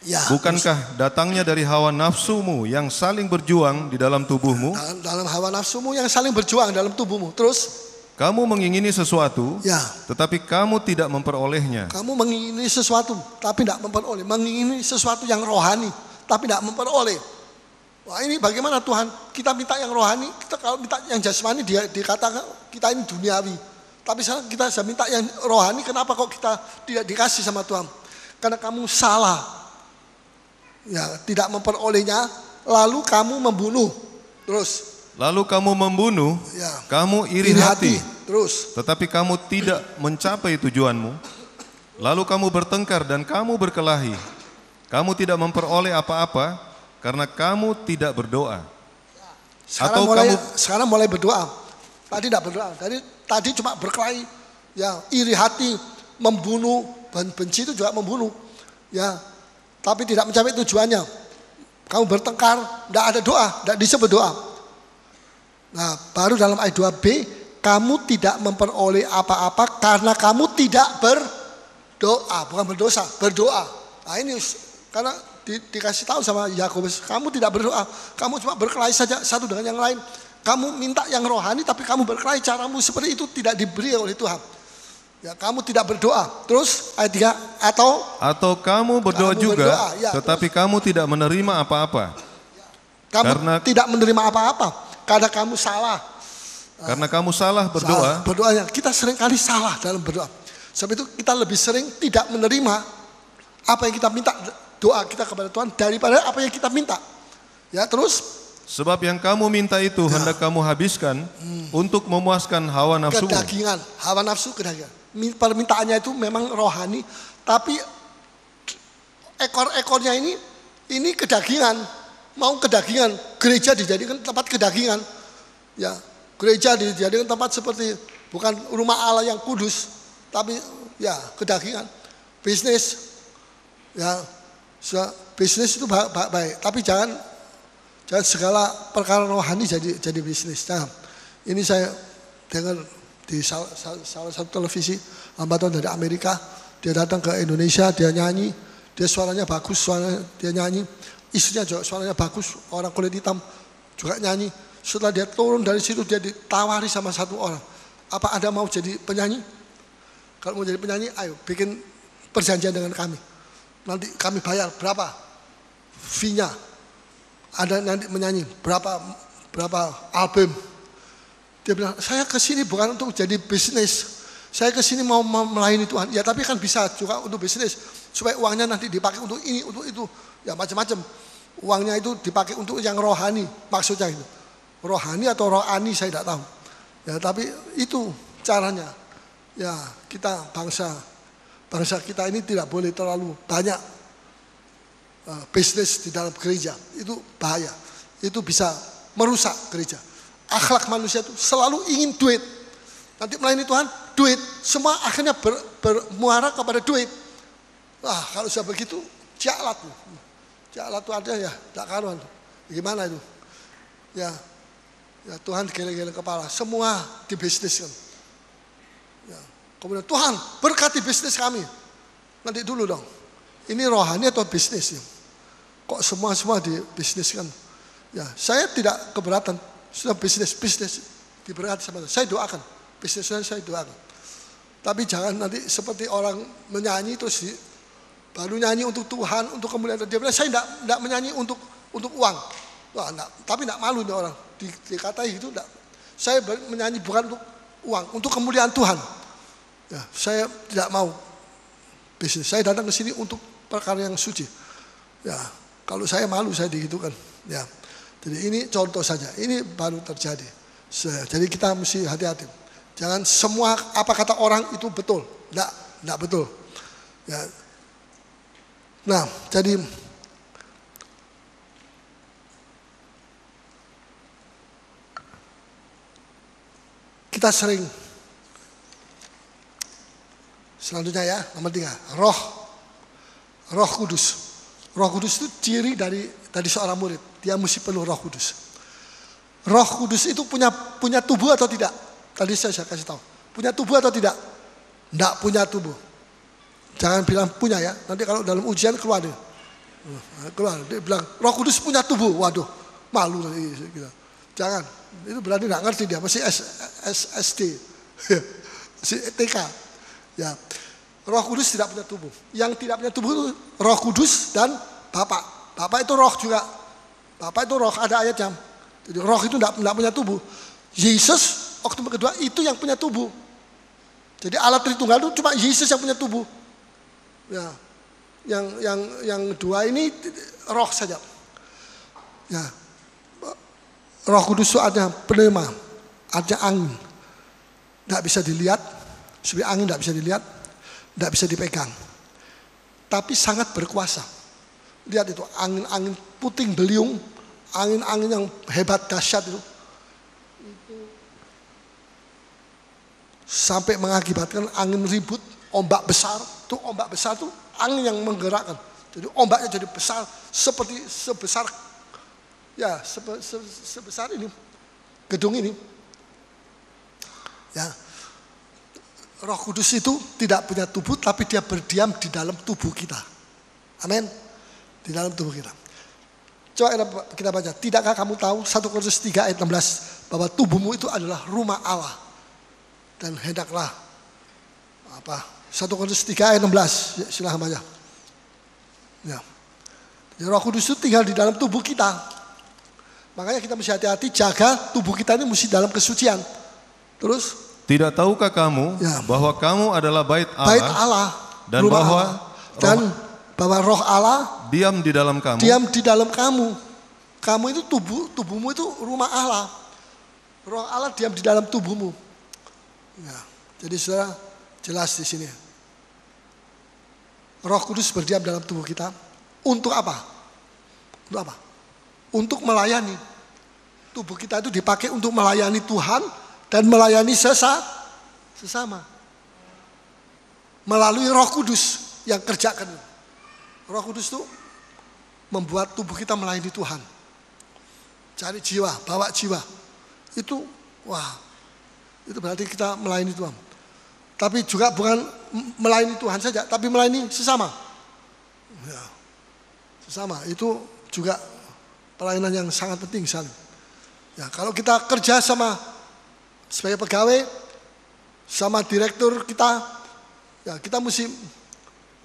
Ya, bukankah datangnya dari hawa nafsumu yang saling berjuang di dalam tubuhmu? Dalam hawa nafsumu yang saling berjuang dalam tubuhmu. Terus? Kamu mengingini sesuatu, ya, tetapi kamu tidak memperolehnya. Kamu mengingini sesuatu, tapi tidak memperoleh. Mengingini sesuatu yang rohani, tapi tidak memperoleh. Wah, ini bagaimana Tuhan? Kita minta yang rohani, kita kalau minta yang jasmani dia dikatakan kita ini duniawi. Tapi sekarang kita sudah minta yang rohani, kenapa kok kita tidak dikasih sama Tuhan? Karena kamu salah. Ya, tidak memperolehnya, lalu kamu membunuh. Terus? Lalu kamu membunuh, ya, kamu iri hati. Terus? Tetapi kamu tidak mencapai tujuanmu. Lalu kamu bertengkar dan kamu berkelahi. Kamu tidak memperoleh apa-apa karena kamu tidak berdoa. Sekarang mulai berdoa. Tadi tidak berdoa. Tadi cuma berkelahi. Ya, iri hati, membunuh, benci itu juga membunuh. Ya, tapi tidak mencapai tujuannya. Kamu bertengkar, tidak ada doa, tidak disebut doa. Nah, baru dalam ayat 2b, kamu tidak memperoleh apa-apa karena kamu tidak berdoa, bukan berdosa, berdoa. Nah ini karena dikasih tahu sama Yakobus, kamu tidak berdoa, kamu cuma berkelahi saja satu dengan yang lain. Kamu minta yang rohani tapi kamu berkelahi, caramu seperti itu tidak diberi oleh Tuhan. Ya, kamu tidak berdoa. Terus ayat 3, atau kamu berdoa juga, berdoa, ya, tetapi kamu tidak menerima apa-apa. Karena tidak menerima apa-apa, karena kamu salah. Karena kamu salah berdoa. Berdoanya, kita sering kali salah dalam berdoa. Sebab itu kita lebih sering tidak menerima apa yang kita minta, doa kita kepada Tuhan daripada apa yang kita minta. Ya, terus sebab yang kamu minta itu hendak kamu habiskan untuk memuaskan hawa nafsumu. Kedagingan, hawa nafsu, kedagingan. Permintaannya itu memang rohani, tapi ekor-ekornya ini kedagingan, mau kedagingan. Gereja dijadikan tempat kedagingan. Ya, gereja dijadikan tempat seperti bukan rumah Allah yang kudus, tapi ya kedagingan. Bisnis, ya bisnis itu baik, tapi jangan segala perkara rohani jadi bisnis. Nah, ini saya dengar di salah satu televisi, hambatan dari Amerika, dia datang ke Indonesia, dia nyanyi, dia suaranya bagus, dia nyanyi, istrinya juga suaranya bagus, orang kulit hitam juga nyanyi. Setelah dia turun dari situ, dia ditawari sama satu orang, apa Anda mau jadi penyanyi? Kalau mau jadi penyanyi, ayo bikin perjanjian dengan kami, nanti kami bayar berapa fee-nya, Anda nanti menyanyi berapa album. Dia bilang, saya kesini bukan untuk jadi bisnis, saya kesini mau melayani Tuhan. Ya tapi kan bisa juga untuk bisnis, supaya uangnya nanti dipakai untuk ini, untuk itu, ya macam-macam. Uangnya itu dipakai untuk yang rohani, maksudnya itu. Rohani atau rohani saya tidak tahu. Ya tapi itu caranya. Ya kita bangsa kita ini tidak boleh terlalu banyak bisnis di dalam gereja. Itu bahaya. Itu bisa merusak gereja. Akhlak manusia itu selalu ingin duit. Nanti melayani Tuhan, duit. Semua akhirnya bermuara kepada duit. Wah, kalau sudah begitu, jalat tuh. Jalat tuh ada ya, tak karuan tuh. Gimana itu? Ya Tuhan geleng-geleng kepala. Semua dibisniskan. Ya. Kemudian Tuhan berkati bisnis kami. Nanti dulu dong. Ini rohani atau bisnis? Ya? Kok semua dibisniskan? Ya, saya tidak keberatan. Sudah bisnis diberkati sama Tuhan. Saya doakan, bisnis saya doakan. Tapi jangan nanti seperti orang menyanyi terus baru nyanyi untuk Tuhan, untuk kemuliaan dia bilang saya tidak menyanyi untuk uang. Wah, enggak, tapi tidak malu nih orang dikatai itu enggak. Saya menyanyi bukan untuk uang, untuk kemuliaan Tuhan. Ya, saya tidak mau bisnis. Saya datang ke sini untuk perkara yang suci. Ya, kalau saya malu saya digitukan. Ya. Jadi ini contoh saja, ini baru terjadi. Jadi kita mesti hati-hati. Jangan semua apa kata orang itu betul, enggak betul. Ya. Nah, jadi kita sering, selanjutnya ya, nomor 3, Roh Kudus. Roh Kudus itu ciri dari seorang murid. Dia mesti penuh Roh Kudus. Roh Kudus itu punya tubuh atau tidak? Tadi saya kasih tahu. Punya tubuh atau tidak? Tidak punya tubuh. Jangan bilang punya ya. Nanti kalau dalam ujian keluar dia. Dia bilang Roh Kudus punya tubuh. Waduh, malu nanti. Jangan. Itu berarti tidak ngerti dia. Masih SD. Masih TK. Ya. Roh Kudus tidak punya tubuh. Yang tidak punya tubuh itu Roh Kudus dan Bapa. Bapa itu roh juga. Bapa itu roh, ada ayatnya. Jadi roh itu tidak punya tubuh. Yesus waktu kedua itu yang punya tubuh. Jadi Allah Tritunggal itu cuma Yesus yang punya tubuh. Ya. Yang dua ini roh saja. Ya. Roh Kudus itu ada pneuma, ada angin. Tidak bisa dilihat. Seperti angin tidak bisa dilihat. tidak bisa dipegang. Tapi sangat berkuasa. Lihat itu, angin-angin puting beliung, angin-angin yang hebat, dahsyat itu. Sampai mengakibatkan angin ribut, ombak besar. Itu ombak besar itu angin yang menggerakkan. Jadi ombaknya jadi besar, seperti sebesar ini, gedung ini. Ya. Roh Kudus itu tidak punya tubuh, tapi dia berdiam di dalam tubuh kita. Amin. Di dalam tubuh kita. Coba kita baca. Tidakkah kamu tahu 1 Korintus 3 ayat 16 bahwa tubuhmu itu adalah rumah Allah, dan hendaklah 1 Korintus 3 ayat 16. Silahkan baca. Ya. Jadi Roh Kudus itu tinggal di dalam tubuh kita. Makanya kita mesti hati-hati jaga tubuh kita ini mesti dalam kesucian. Terus, tidak tahukah kamu bahwa kamu adalah bait Allah, dan bahwa Roh Allah diam di dalam kamu. Kamu itu tubuhmu itu rumah Allah. Roh Allah diam di dalam tubuhmu. Ya, jadi saudara jelas di sini. Roh Kudus berdiam dalam tubuh kita. Untuk apa? Untuk apa? Untuk melayani. Tubuh kita itu dipakai untuk melayani Tuhan dan melayani sesama. Melalui Roh Kudus yang kerjakan. Roh Kudus itu membuat tubuh kita melayani Tuhan. Cari jiwa, bawa jiwa. Itu berarti kita melayani Tuhan. Tapi juga bukan melayani Tuhan saja, tapi melayani sesama. Ya, sesama itu juga pelayanan yang sangat penting sekali. Ya, kalau kita kerja sama sebagai pegawai, sama direktur kita, ya kita mesti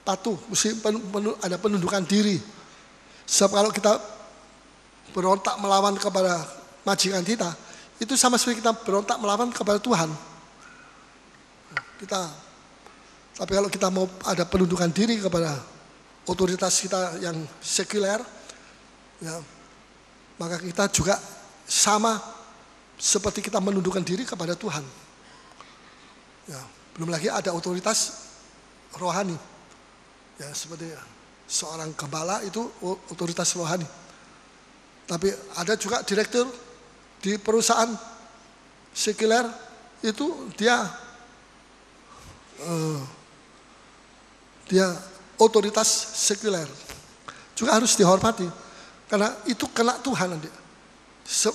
patuh, mesti ada penundukan diri. Sebab kalau kita berontak melawan kepada majikan kita, itu sama seperti kita berontak melawan kepada Tuhan. Tapi kalau kita mau ada penundukan diri kepada otoritas kita yang sekuler, ya, maka kita juga sama seperti kita menundukkan diri kepada Tuhan. Ya, belum lagi ada otoritas rohani. Ya, seperti seorang gembala itu otoritas rohani. Tapi ada juga direktur di perusahaan sekuler itu dia otoritas sekuler. Juga harus dihormati. Karena itu kena Tuhan nanti.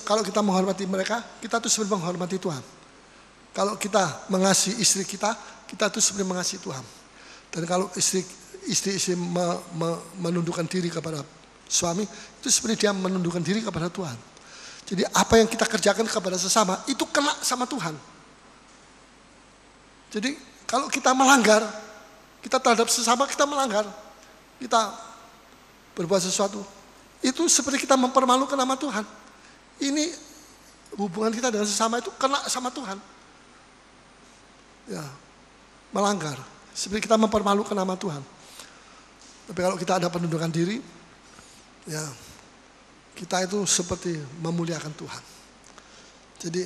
Kalau kita menghormati mereka, kita tuh sebenarnya menghormati Tuhan. Kalau kita mengasihi istri kita, kita tuh sebenarnya mengasihi Tuhan. Dan kalau istri menundukkan diri kepada suami, itu sebenarnya dia menundukkan diri kepada Tuhan. Jadi apa yang kita kerjakan kepada sesama, itu kena sama Tuhan. Jadi kalau kita melanggar, kita terhadap sesama kita melanggar, kita berbuat sesuatu, itu seperti kita mempermalukan nama Tuhan. Ini hubungan kita dengan sesama itu kena sama Tuhan. Ya, melanggar, seperti kita mempermalukan nama Tuhan. Tapi kalau kita ada penundukan diri, ya kita itu seperti memuliakan Tuhan. Jadi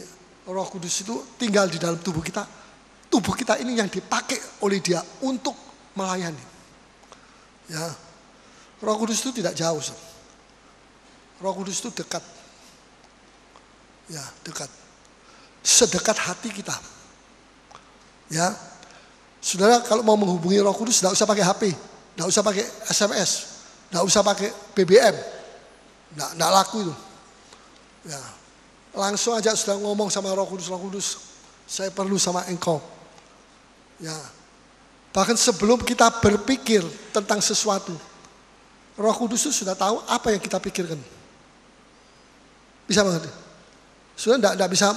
Roh Kudus itu tinggal di dalam tubuh kita. Tubuh kita ini yang dipakai oleh Dia untuk melayani. Ya, Roh Kudus itu tidak jauh. Roh Kudus itu dekat. Ya, dekat. Sedekat hati kita. Ya, saudara kalau mau menghubungi Roh Kudus tidak usah pakai HP, tidak usah pakai SMS, tidak usah pakai BBM, tidak laku itu. Ya, langsung aja sudah ngomong sama Roh Kudus, saya perlu sama engkau. Ya, bahkan sebelum kita berpikir tentang sesuatu, Roh Kudus itu sudah tahu apa yang kita pikirkan. Bisa mengerti? Sudah tidak bisa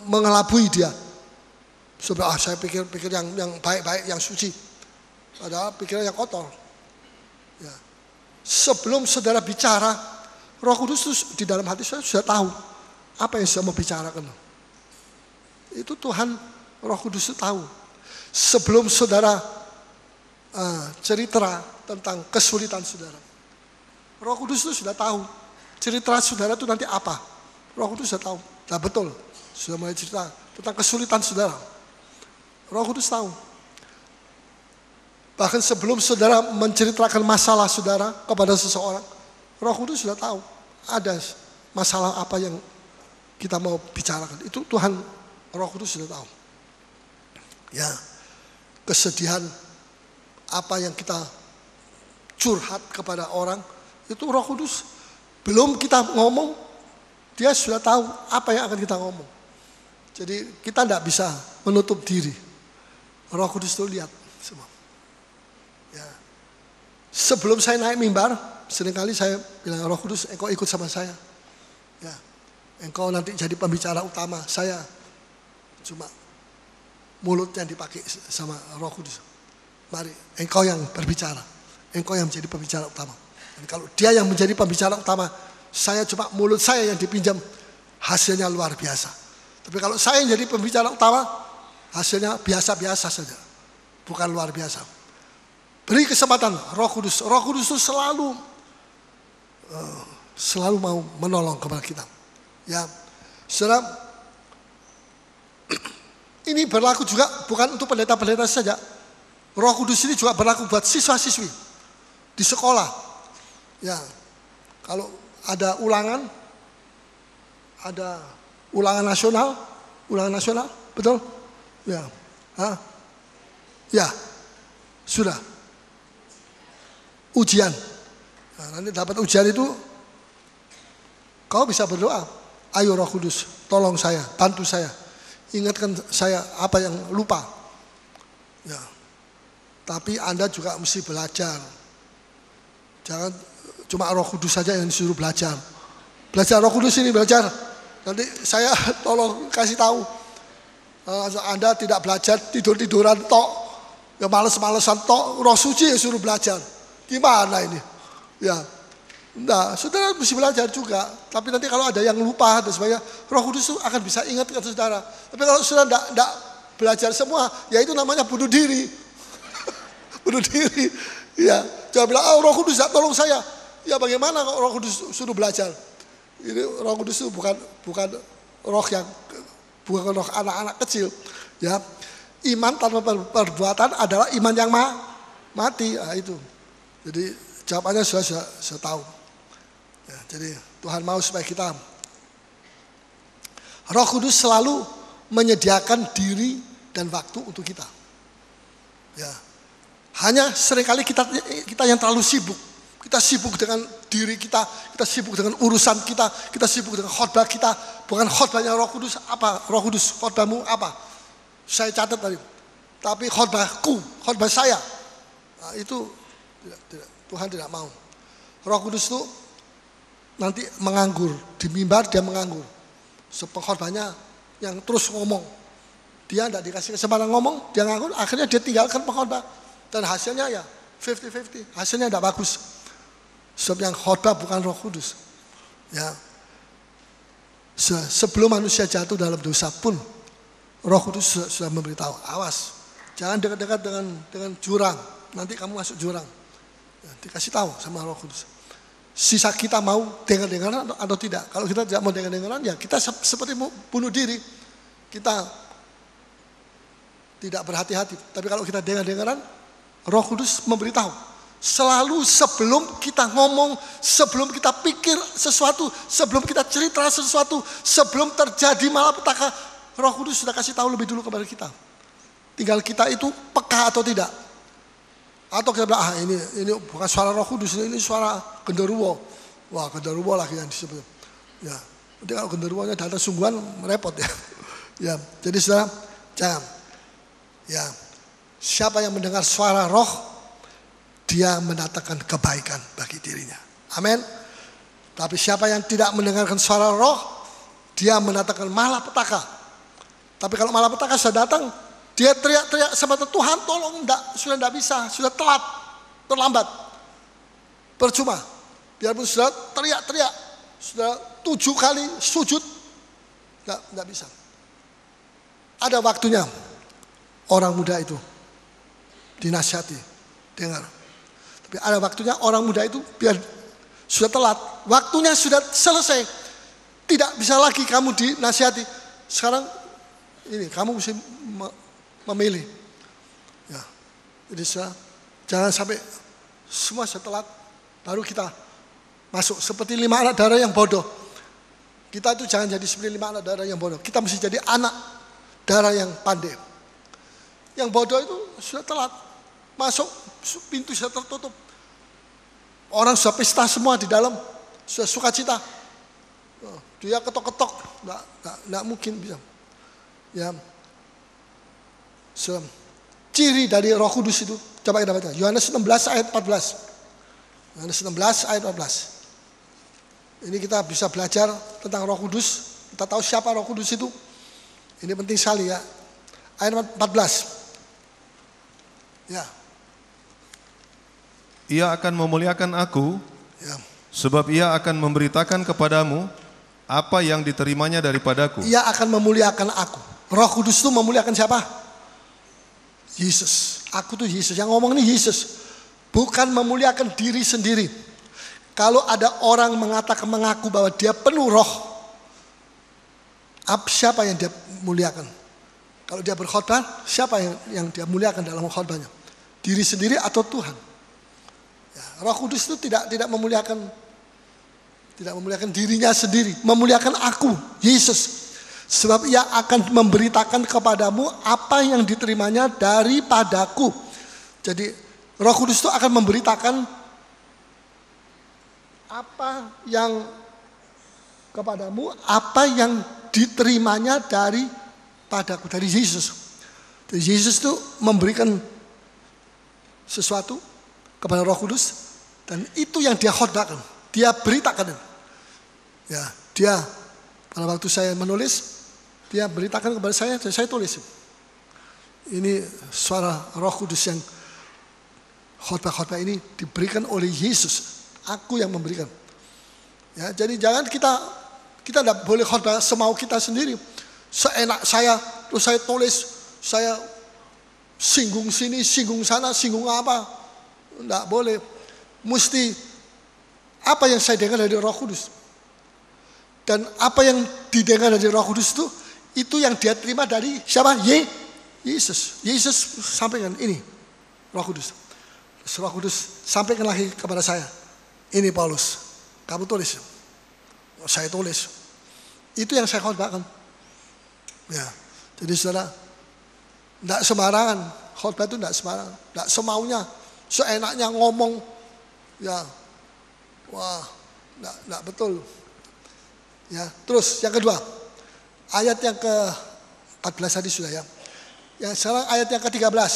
mengelabui Dia. Sebab saya pikir yang baik-baik, yang suci. Padahal pikiran yang kotor. Ya. Sebelum saudara bicara, Roh Kudus itu di dalam hati saudara sudah tahu apa yang saya mau bicarakan. Itu Tuhan, Roh Kudus itu tahu. Sebelum saudara cerita tentang kesulitan saudara, Roh Kudus itu sudah tahu cerita saudara itu nanti apa. Roh Kudus sudah tahu. Nah betul, sudah mulai cerita tentang kesulitan saudara. Roh Kudus tahu. Bahkan sebelum saudara menceritakan masalah saudara kepada seseorang, Roh Kudus sudah tahu ada masalah apa yang kita mau bicarakan. Itu Tuhan, Roh Kudus sudah tahu. Ya, kesedihan apa yang kita curhat kepada orang, itu Roh Kudus belum kita ngomong, dia sudah tahu apa yang akan kita ngomong. Jadi kita tidak bisa menutup diri. Roh Kudus itu lihat semua. Ya. Sebelum saya naik mimbar, seringkali saya bilang, Roh Kudus, engkau ikut sama saya. Ya. Engkau nanti jadi pembicara utama. Saya cuma mulut yang dipakai sama Roh Kudus. Mari, engkau yang berbicara. Engkau yang menjadi pembicara utama. Dan kalau dia yang menjadi pembicara utama, saya cuma mulut saya yang dipinjam, hasilnya luar biasa. Tapi kalau saya yang jadi pembicara utama, hasilnya biasa-biasa saja. Bukan luar biasa. Beri kesempatan Roh Kudus. Roh Kudus itu selalu mau menolong kepada kita. Ya, saudara, ini berlaku juga bukan untuk pendeta-pendeta saja. Roh Kudus ini juga berlaku buat siswa-siswi di sekolah. Ya, kalau ada ulangan nasional, betul? Ya, ya, sudah. Ujian. Nah, nanti dapat ujian itu, kau bisa berdoa. Ayo Roh Kudus, tolong saya, bantu saya, ingatkan saya apa yang lupa. Ya, tapi Anda juga mesti belajar. Jangan cuma Roh Kudus saja yang disuruh belajar. Belajar Roh Kudus ini, belajar. Nanti saya tolong kasih tahu. Anda tidak belajar tidur-tiduran tok. Ya males-malesan tok. Roh Suci yang suruh belajar. Gimana ini? Ya. Nah, saudara mesti belajar juga. Tapi nanti kalau ada yang lupa dan sebagainya, Roh Kudus itu akan bisa ingat ke saudara. Tapi kalau saudara tidak belajar semua, ya itu namanya bunuh diri. Bunuh diri. Ya. Jangan bilang, Roh Kudus tolong saya. Ya bagaimana kalau Roh Kudus suruh belajar? Ini Roh Kudus itu bukan roh anak-anak kecil. Ya, iman tanpa perbuatan adalah iman yang mati. Nah, itu. Jadi jawabannya sudah tahu. Ya, jadi Tuhan mau supaya kita. Roh Kudus selalu menyediakan diri dan waktu untuk kita. Ya, hanya seringkali kita yang terlalu sibuk. Kita sibuk dengan diri kita sibuk dengan urusan kita sibuk dengan khotbah kita. Bukan khotbahnya Roh Kudus, apa? Roh Kudus, khotbahmu apa? Saya catat tadi. Tapi khotbahku, khotbah saya. Nah, itu tidak, Tuhan tidak mau. Roh Kudus itu nanti menganggur. Di mimbar dia menganggur. Pengkhotbahnya yang terus ngomong. Dia tidak dikasih kesempatan ngomong, dia nganggur. Akhirnya dia tinggalkan pengkhotbah. Dan hasilnya ya 50-50. Hasilnya tidak bagus. Sebab yang khotbah bukan Roh Kudus. Ya. Sebelum manusia jatuh dalam dosa pun, Roh Kudus sudah memberitahu, awas, jangan dekat-dekat dengan jurang. Nanti kamu masuk jurang. Ya, dikasih tahu sama Roh Kudus. Sisa kita mau dengar-dengaran atau tidak. Kalau kita tidak mau dengar-dengaran, ya kita seperti bunuh diri. Kita tidak berhati-hati. Tapi kalau kita dengar-dengaran, Roh Kudus memberitahu. Selalu sebelum kita ngomong, sebelum kita pikir sesuatu, sebelum kita cerita sesuatu, sebelum terjadi malapetaka, Roh Kudus sudah kasih tahu lebih dulu kepada kita. Tinggal kita itu peka atau tidak. Atau kita bilang, ini bukan suara Roh Kudus, ini suara genderuwo. Wah, genderuwo lagi yang disebut. Ya, nanti kalau genderuwonya datang sungguhan repot ya. Ya, jadi saudara, jangan. Ya, siapa yang mendengar suara Roh, dia mendatangkan kebaikan bagi dirinya. Amin. Tapi siapa yang tidak mendengarkan suara Roh, dia mendatangkan malapetaka. Tapi kalau malapetaka sudah datang, dia teriak-teriak sama Tuhan, tolong, sudah tidak bisa, sudah telat, terlambat. Percuma. Biarpun sudah teriak-teriak, sudah 7 kali sujud, tidak bisa. Ada waktunya orang muda itu dinasihati, dengar. Tapi ada waktunya orang muda itu biar sudah telat, waktunya sudah selesai, tidak bisa lagi kamu dinasihati. Sekarang ini kamu mesti memilih. Ya, jadi Jangan sampai semua setelah baru kita masuk. Seperti 5 anak darah yang bodoh. Kita itu jangan jadi seperti 5 anak darah yang bodoh. Kita mesti jadi anak darah yang pandai. Yang bodoh itu sudah telat. Masuk, pintu sudah tertutup. Orang sudah pesta semua di dalam. Sudah sukacita. Dia ketok-ketok. Nggak mungkin bisa. Ya. Ciri dari Roh Kudus itu. Coba kita baca. Yohanes 16 ayat 14. Yohanes 16 ayat 14. Ini kita bisa belajar tentang Roh Kudus. Kita tahu siapa Roh Kudus itu. Ini penting sekali ya. Ayat 14. Ya. Ia akan memuliakan aku, Ya. sebab ia akan memberitakan kepadamu apa yang diterimanya daripadaku. Ia akan memuliakan aku. Roh Kudus itu memuliakan siapa? Yesus. Aku tuh Yesus. Yang ngomong ini Yesus. Bukan memuliakan diri sendiri. Kalau ada orang mengaku bahwa dia penuh roh, siapa yang dia muliakan? Kalau dia berkhotbah, siapa yang dia muliakan dalam khotbahnya? Diri sendiri atau Tuhan? Ya, Roh Kudus itu tidak memuliakan dirinya sendiri, memuliakan aku, Yesus. Sebab ia akan memberitakan kepadamu apa yang diterimanya daripadaku. Jadi Roh Kudus itu akan memberitakan apa yang kepadamu, apa yang diterimanya daripadaku, dari Yesus. Jadi Yesus itu memberikan sesuatu kepada Roh Kudus, dan itu yang dia khotbahkan, dia beritakan. Ya, dia pada waktu saya menulis, dia beritakan kepada saya dan saya tulis. Ini suara Roh Kudus yang khotbah-khotbah ini diberikan oleh Yesus. Aku yang memberikan. Ya, jadi jangan kita tidak boleh khotbah semau kita sendiri. Seenak saya, terus saya tulis, saya singgung sini, singgung sana, singgung apa. Tidak boleh. Mesti apa yang saya dengar dari Roh Kudus. Dan apa yang didengar dari Roh Kudus itu yang dia terima dari siapa? Yesus. Yesus sampaikan ini, Roh Kudus. Roh Kudus sampaikan lagi kepada saya. Ini Paulus, kamu tulis. Saya tulis. Itu yang saya khotbahkan. Ya, jadi saudara, tidak sembarangan. Khotbah itu tidak sembarangan. Tidak semaunya, seenaknya ngomong. Ya, wah, tidak betul. Ya, terus yang kedua, ayat yang ke-14 tadi sudah ya. Yang sekarang ayat yang ke-13.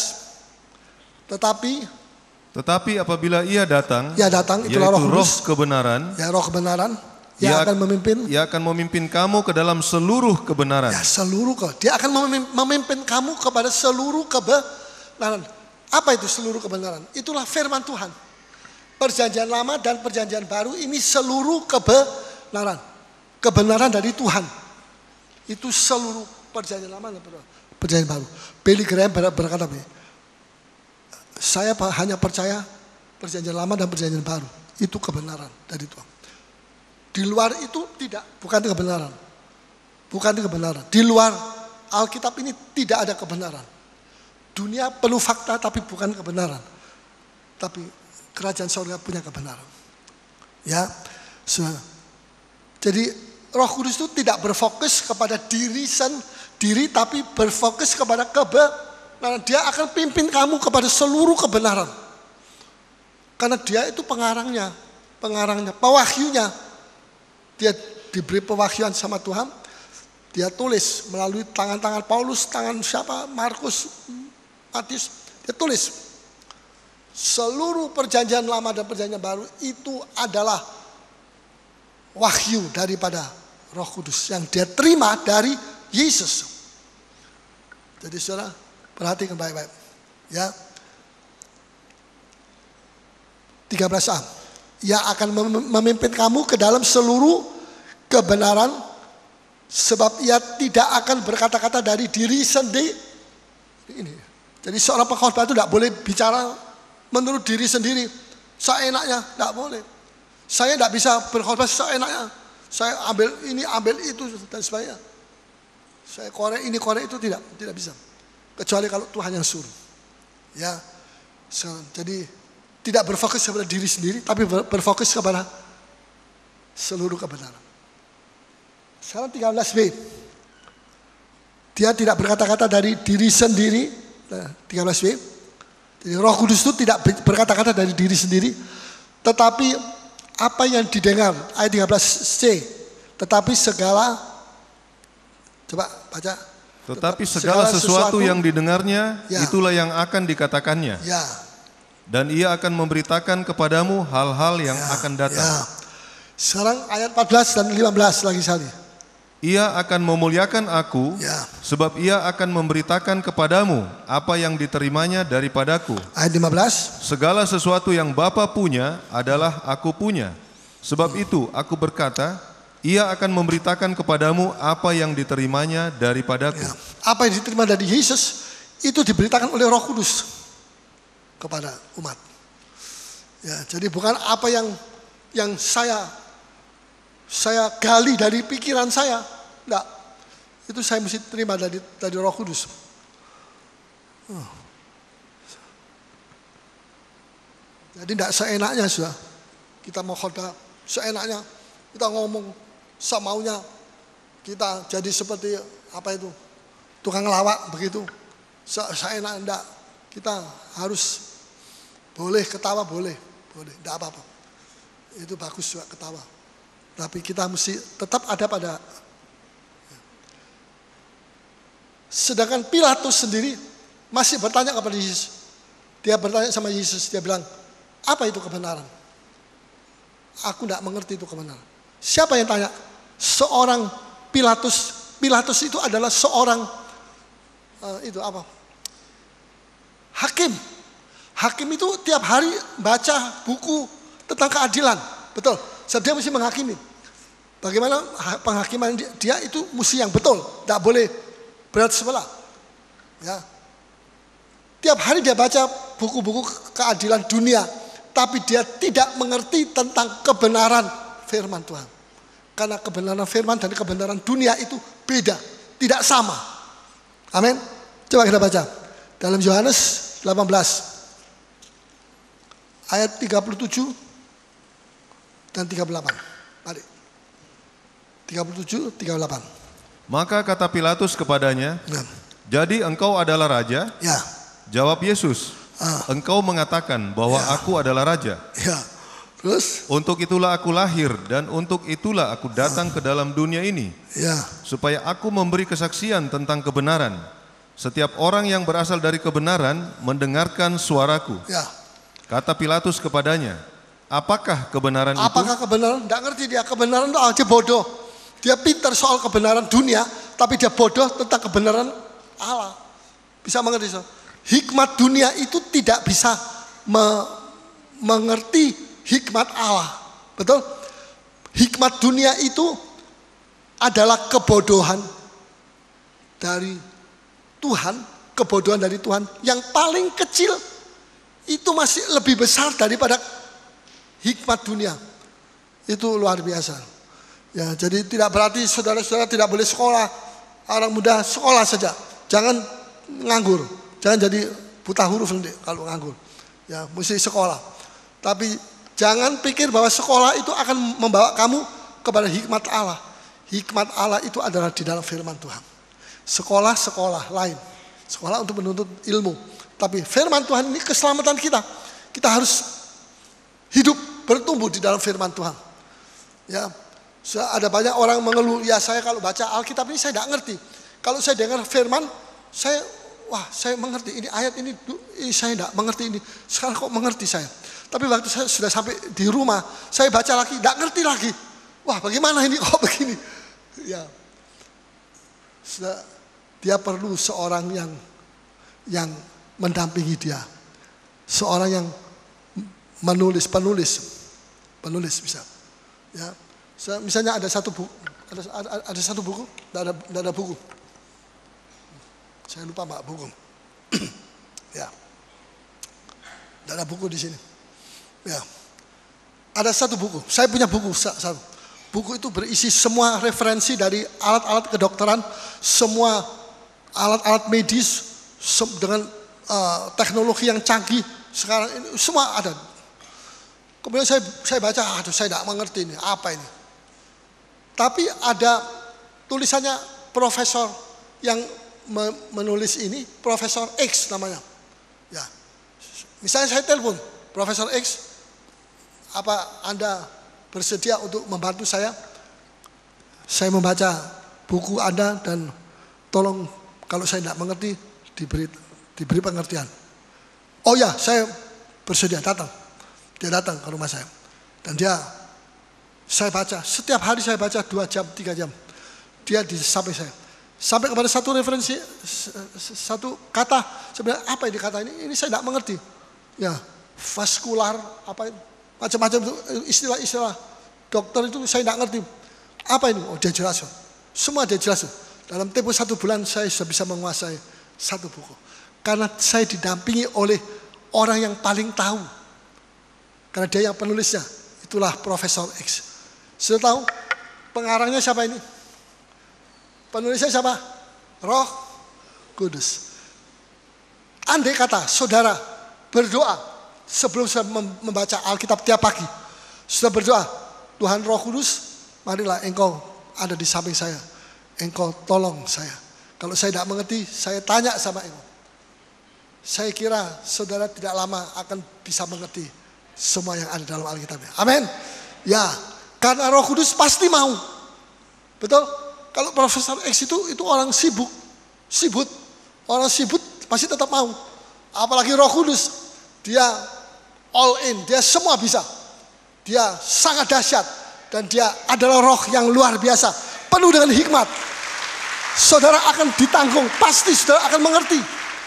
Tetapi apabila ia datang, itulah yaitu Roh Roh kebenaran, ya, Roh kebenaran, ia akan memimpin kamu ke dalam seluruh kebenaran. Ya, dia akan memimpin kamu kepada seluruh kebenaran. Apa itu seluruh kebenaran? Itulah firman Tuhan. Perjanjian lama dan perjanjian baru ini seluruh kebenaran. Kebenaran dari Tuhan. Itu seluruh perjanjian lama dan perjanjian baru. Billy Graham berkata begini, saya hanya percaya perjanjian lama dan perjanjian baru. Itu kebenaran dari Tuhan. Di luar itu bukan kebenaran. Bukan kebenaran. Di luar Alkitab ini tidak ada kebenaran. Dunia penuh fakta tapi bukan kebenaran. Tapi kerajaan surga punya kebenaran. Ya. Jadi Roh Kudus itu tidak berfokus kepada diri tapi berfokus kepada kebenaran. Dia akan pimpin kamu kepada seluruh kebenaran. Karena dia itu pengarangnya, pewahyunya. Dia diberi pewahyuan sama Tuhan. Dia tulis melalui tangan-tangan Paulus, tangan siapa? Markus, Matius. Dia tulis. Seluruh perjanjian lama dan perjanjian baru itu adalah wahyu daripada Roh Kudus yang dia terima dari Yesus. Jadi saudara, perhatikan baik-baik. Ya. 13a. Ia akan memimpin kamu ke dalam seluruh kebenaran, sebab ia tidak akan berkata-kata dari diri sendiri. Ini. Jadi seorang pengkhotbah itu tidak boleh bicara menurut diri sendiri, seenaknya, tidak boleh. Saya tidak bisa berkhotbah seenaknya. Saya ambil ini, ambil itu dan sebagainya. Saya korek ini, korek itu tidak bisa. Kecuali kalau Tuhan yang suruh. Ya. Jadi tidak berfokus kepada diri sendiri, tapi berfokus kepada seluruh kebenaran. Sekarang 13b. Dia tidak berkata-kata dari diri sendiri. 13b. Jadi Roh Kudus itu tidak berkata-kata dari diri sendiri, tetapi apa yang didengar, ayat 13c. Tetapi segala, coba baca. Tetapi segala sesuatu yang didengarnya, itulah yang akan dikatakannya. Ya. Dan ia akan memberitakan kepadamu hal-hal yang akan datang. Ya. Sekarang ayat 14 dan 15 lagi sekali. Ia akan memuliakan aku, sebab ia akan memberitakan kepadamu apa yang diterimanya daripadaku. Ayat 15. Segala sesuatu yang Bapa punya adalah aku punya. Sebab itu aku berkata, ia akan memberitakan kepadamu apa yang diterimanya daripadaku. Ya. Apa yang diterima dari Yesus itu diberitakan oleh Roh Kudus kepada umat. Ya, jadi bukan apa yang saya gali dari pikiran saya. Enggak. Itu saya mesti terima dari Roh Kudus. Jadi tidak seenaknya sudah. Kita mau khotbah seenaknya. Kita ngomong semaunya. Kita jadi seperti apa itu? Tukang lawak begitu. Seenaknya enggak. Kita harus boleh ketawa, boleh. Tidak apa-apa. Itu bagus juga ketawa. Tapi kita mesti tetap ada pada. Sedangkan Pilatus sendiri masih bertanya kepada Yesus. Dia bertanya sama Yesus, dia bilang, apa itu kebenaran? Aku tidak mengerti itu kebenaran. Siapa yang tanya? Seorang Pilatus. Pilatus itu adalah seorang hakim. Hakim itu tiap hari baca buku tentang keadilan. Betul. Sebab dia mesti menghakimi. Bagaimana penghakiman dia itu mesti yang betul. Tidak boleh berat sebelah. Ya. Tiap hari dia baca buku-buku keadilan dunia. Tapi dia tidak mengerti tentang kebenaran firman Tuhan. Karena kebenaran firman dan kebenaran dunia itu beda. Tidak sama. Amin. Coba kita baca. Dalam Yohanes 18. Ayat 37 dan 38. Mari. 37, 38. Maka kata Pilatus kepadanya, jadi engkau adalah raja? Ya. Jawab Yesus, engkau mengatakan bahwa aku adalah raja. Ya. Terus? Untuk itulah aku lahir dan untuk itulah aku datang ke dalam dunia ini. Ya. Supaya aku memberi kesaksian tentang kebenaran. Setiap orang yang berasal dari kebenaran mendengarkan suaraku. Ya. Kata Pilatus kepadanya, apakah kebenaran itu? Apakah kebenaran? Tidak ngerti dia. Kebenaran itu aja bodoh. Dia pintar soal kebenaran dunia, tapi dia bodoh tentang kebenaran Allah. Bisa mengerti? So? Hikmat dunia itu tidak bisa mengerti hikmat Allah. Betul? Hikmat dunia itu adalah kebodohan dari Tuhan. Kebodohan dari Tuhan yang paling kecil itu masih lebih besar daripada hikmat dunia. Itu luar biasa. Ya, jadi tidak berarti saudara-saudara tidak boleh sekolah. Orang muda sekolah saja. Jangan nganggur. Jangan jadi buta huruf nanti kalau nganggur. Ya, mesti sekolah. Tapi jangan pikir bahwa sekolah itu akan membawa kamu kepada hikmat Allah. Hikmat Allah itu adalah di dalam firman Tuhan. Sekolah lain. Sekolah untuk menuntut ilmu. Tapi firman Tuhan ini keselamatan kita. Kita harus hidup bertumbuh di dalam firman Tuhan. Ya, ada banyak orang mengeluh, ya saya kalau baca Alkitab ini saya tidak ngerti. Kalau saya dengar firman, saya mengerti ini ayat ini saya tidak mengerti ini. Sekarang kok mengerti saya. Tapi waktu saya sudah sampai di rumah, saya baca lagi, tidak ngerti lagi. Wah, bagaimana ini kok begini? Ya, dia perlu seorang yang mendampingi dia. Seorang yang penulis bisa. Ya. Misalnya ada satu buku, ada satu buku, tidak ada buku. Saya lupa mbak buku. Ya, tidak ada buku di sini. Ya, ada satu buku. Saya punya buku satu. Buku itu berisi semua referensi dari alat-alat kedokteran, semua alat-alat medis dengan teknologi yang canggih sekarang ini semua ada. Kemudian saya baca, aduh saya tidak mengerti ini, apa ini. Tapi ada tulisannya profesor yang menulis ini, Profesor X namanya. Ya, misalnya saya telepon, Profesor X, apa Anda bersedia untuk membantu saya? Saya membaca buku Anda dan tolong kalau saya tidak mengerti diberi pengertian. Oh ya, saya bersedia datang. Dia datang ke rumah saya. Dan saya baca, setiap hari saya baca 2 jam, 3 jam. Dia di samping saya. Sampai kepada satu referensi, satu kata, sebenarnya apa ini kata ini? Ini saya tidak mengerti. Ya, vaskular, apa macam-macam itu istilah-istilah dokter itu saya tidak ngerti. Apa ini? Oh dia jelaskan. Semua dia jelaskan. Dalam tempo 1 bulan saya sudah bisa menguasai 1 buku. Karena saya didampingi oleh orang yang paling tahu. Karena dia yang penulisnya, itulah Profesor X. Sudah tahu pengarangnya siapa ini? Penulisnya siapa? Roh Kudus. Andai kata saudara berdoa sebelum saya membaca Alkitab tiap pagi, sudah berdoa, Tuhan Roh Kudus, marilah engkau ada di samping saya, engkau tolong saya. Kalau saya tidak mengerti, saya tanya sama engkau. Saya kira saudara tidak lama akan bisa mengerti semua yang ada dalam Alkitabnya. Amin. Ya, karena Roh Kudus pasti mau. Betul? Kalau Profesor X itu orang sibuk. Orang sibuk pasti tetap mau. Apalagi Roh Kudus, dia all in, dia semua bisa. Dia sangat dahsyat dan dia adalah roh yang luar biasa, penuh dengan hikmat. Saudara akan ditanggung, pasti saudara akan mengerti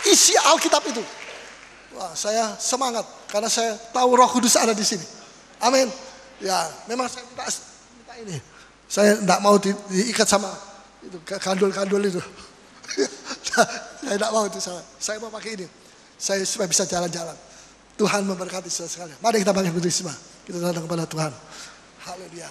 isi Alkitab itu. Wah, saya semangat karena saya tahu Roh Kudus ada di sini. Amin. Ya, memang saya minta ini. Saya tidak mau diikat sama itu kandul-kandul itu. Saya tidak mau itu saya mau pakai ini. Saya supaya bisa jalan-jalan. Tuhan memberkati saudara sekalian. Mari kita bangkit berdiri semua. Kita datang kepada Tuhan. Haleluya.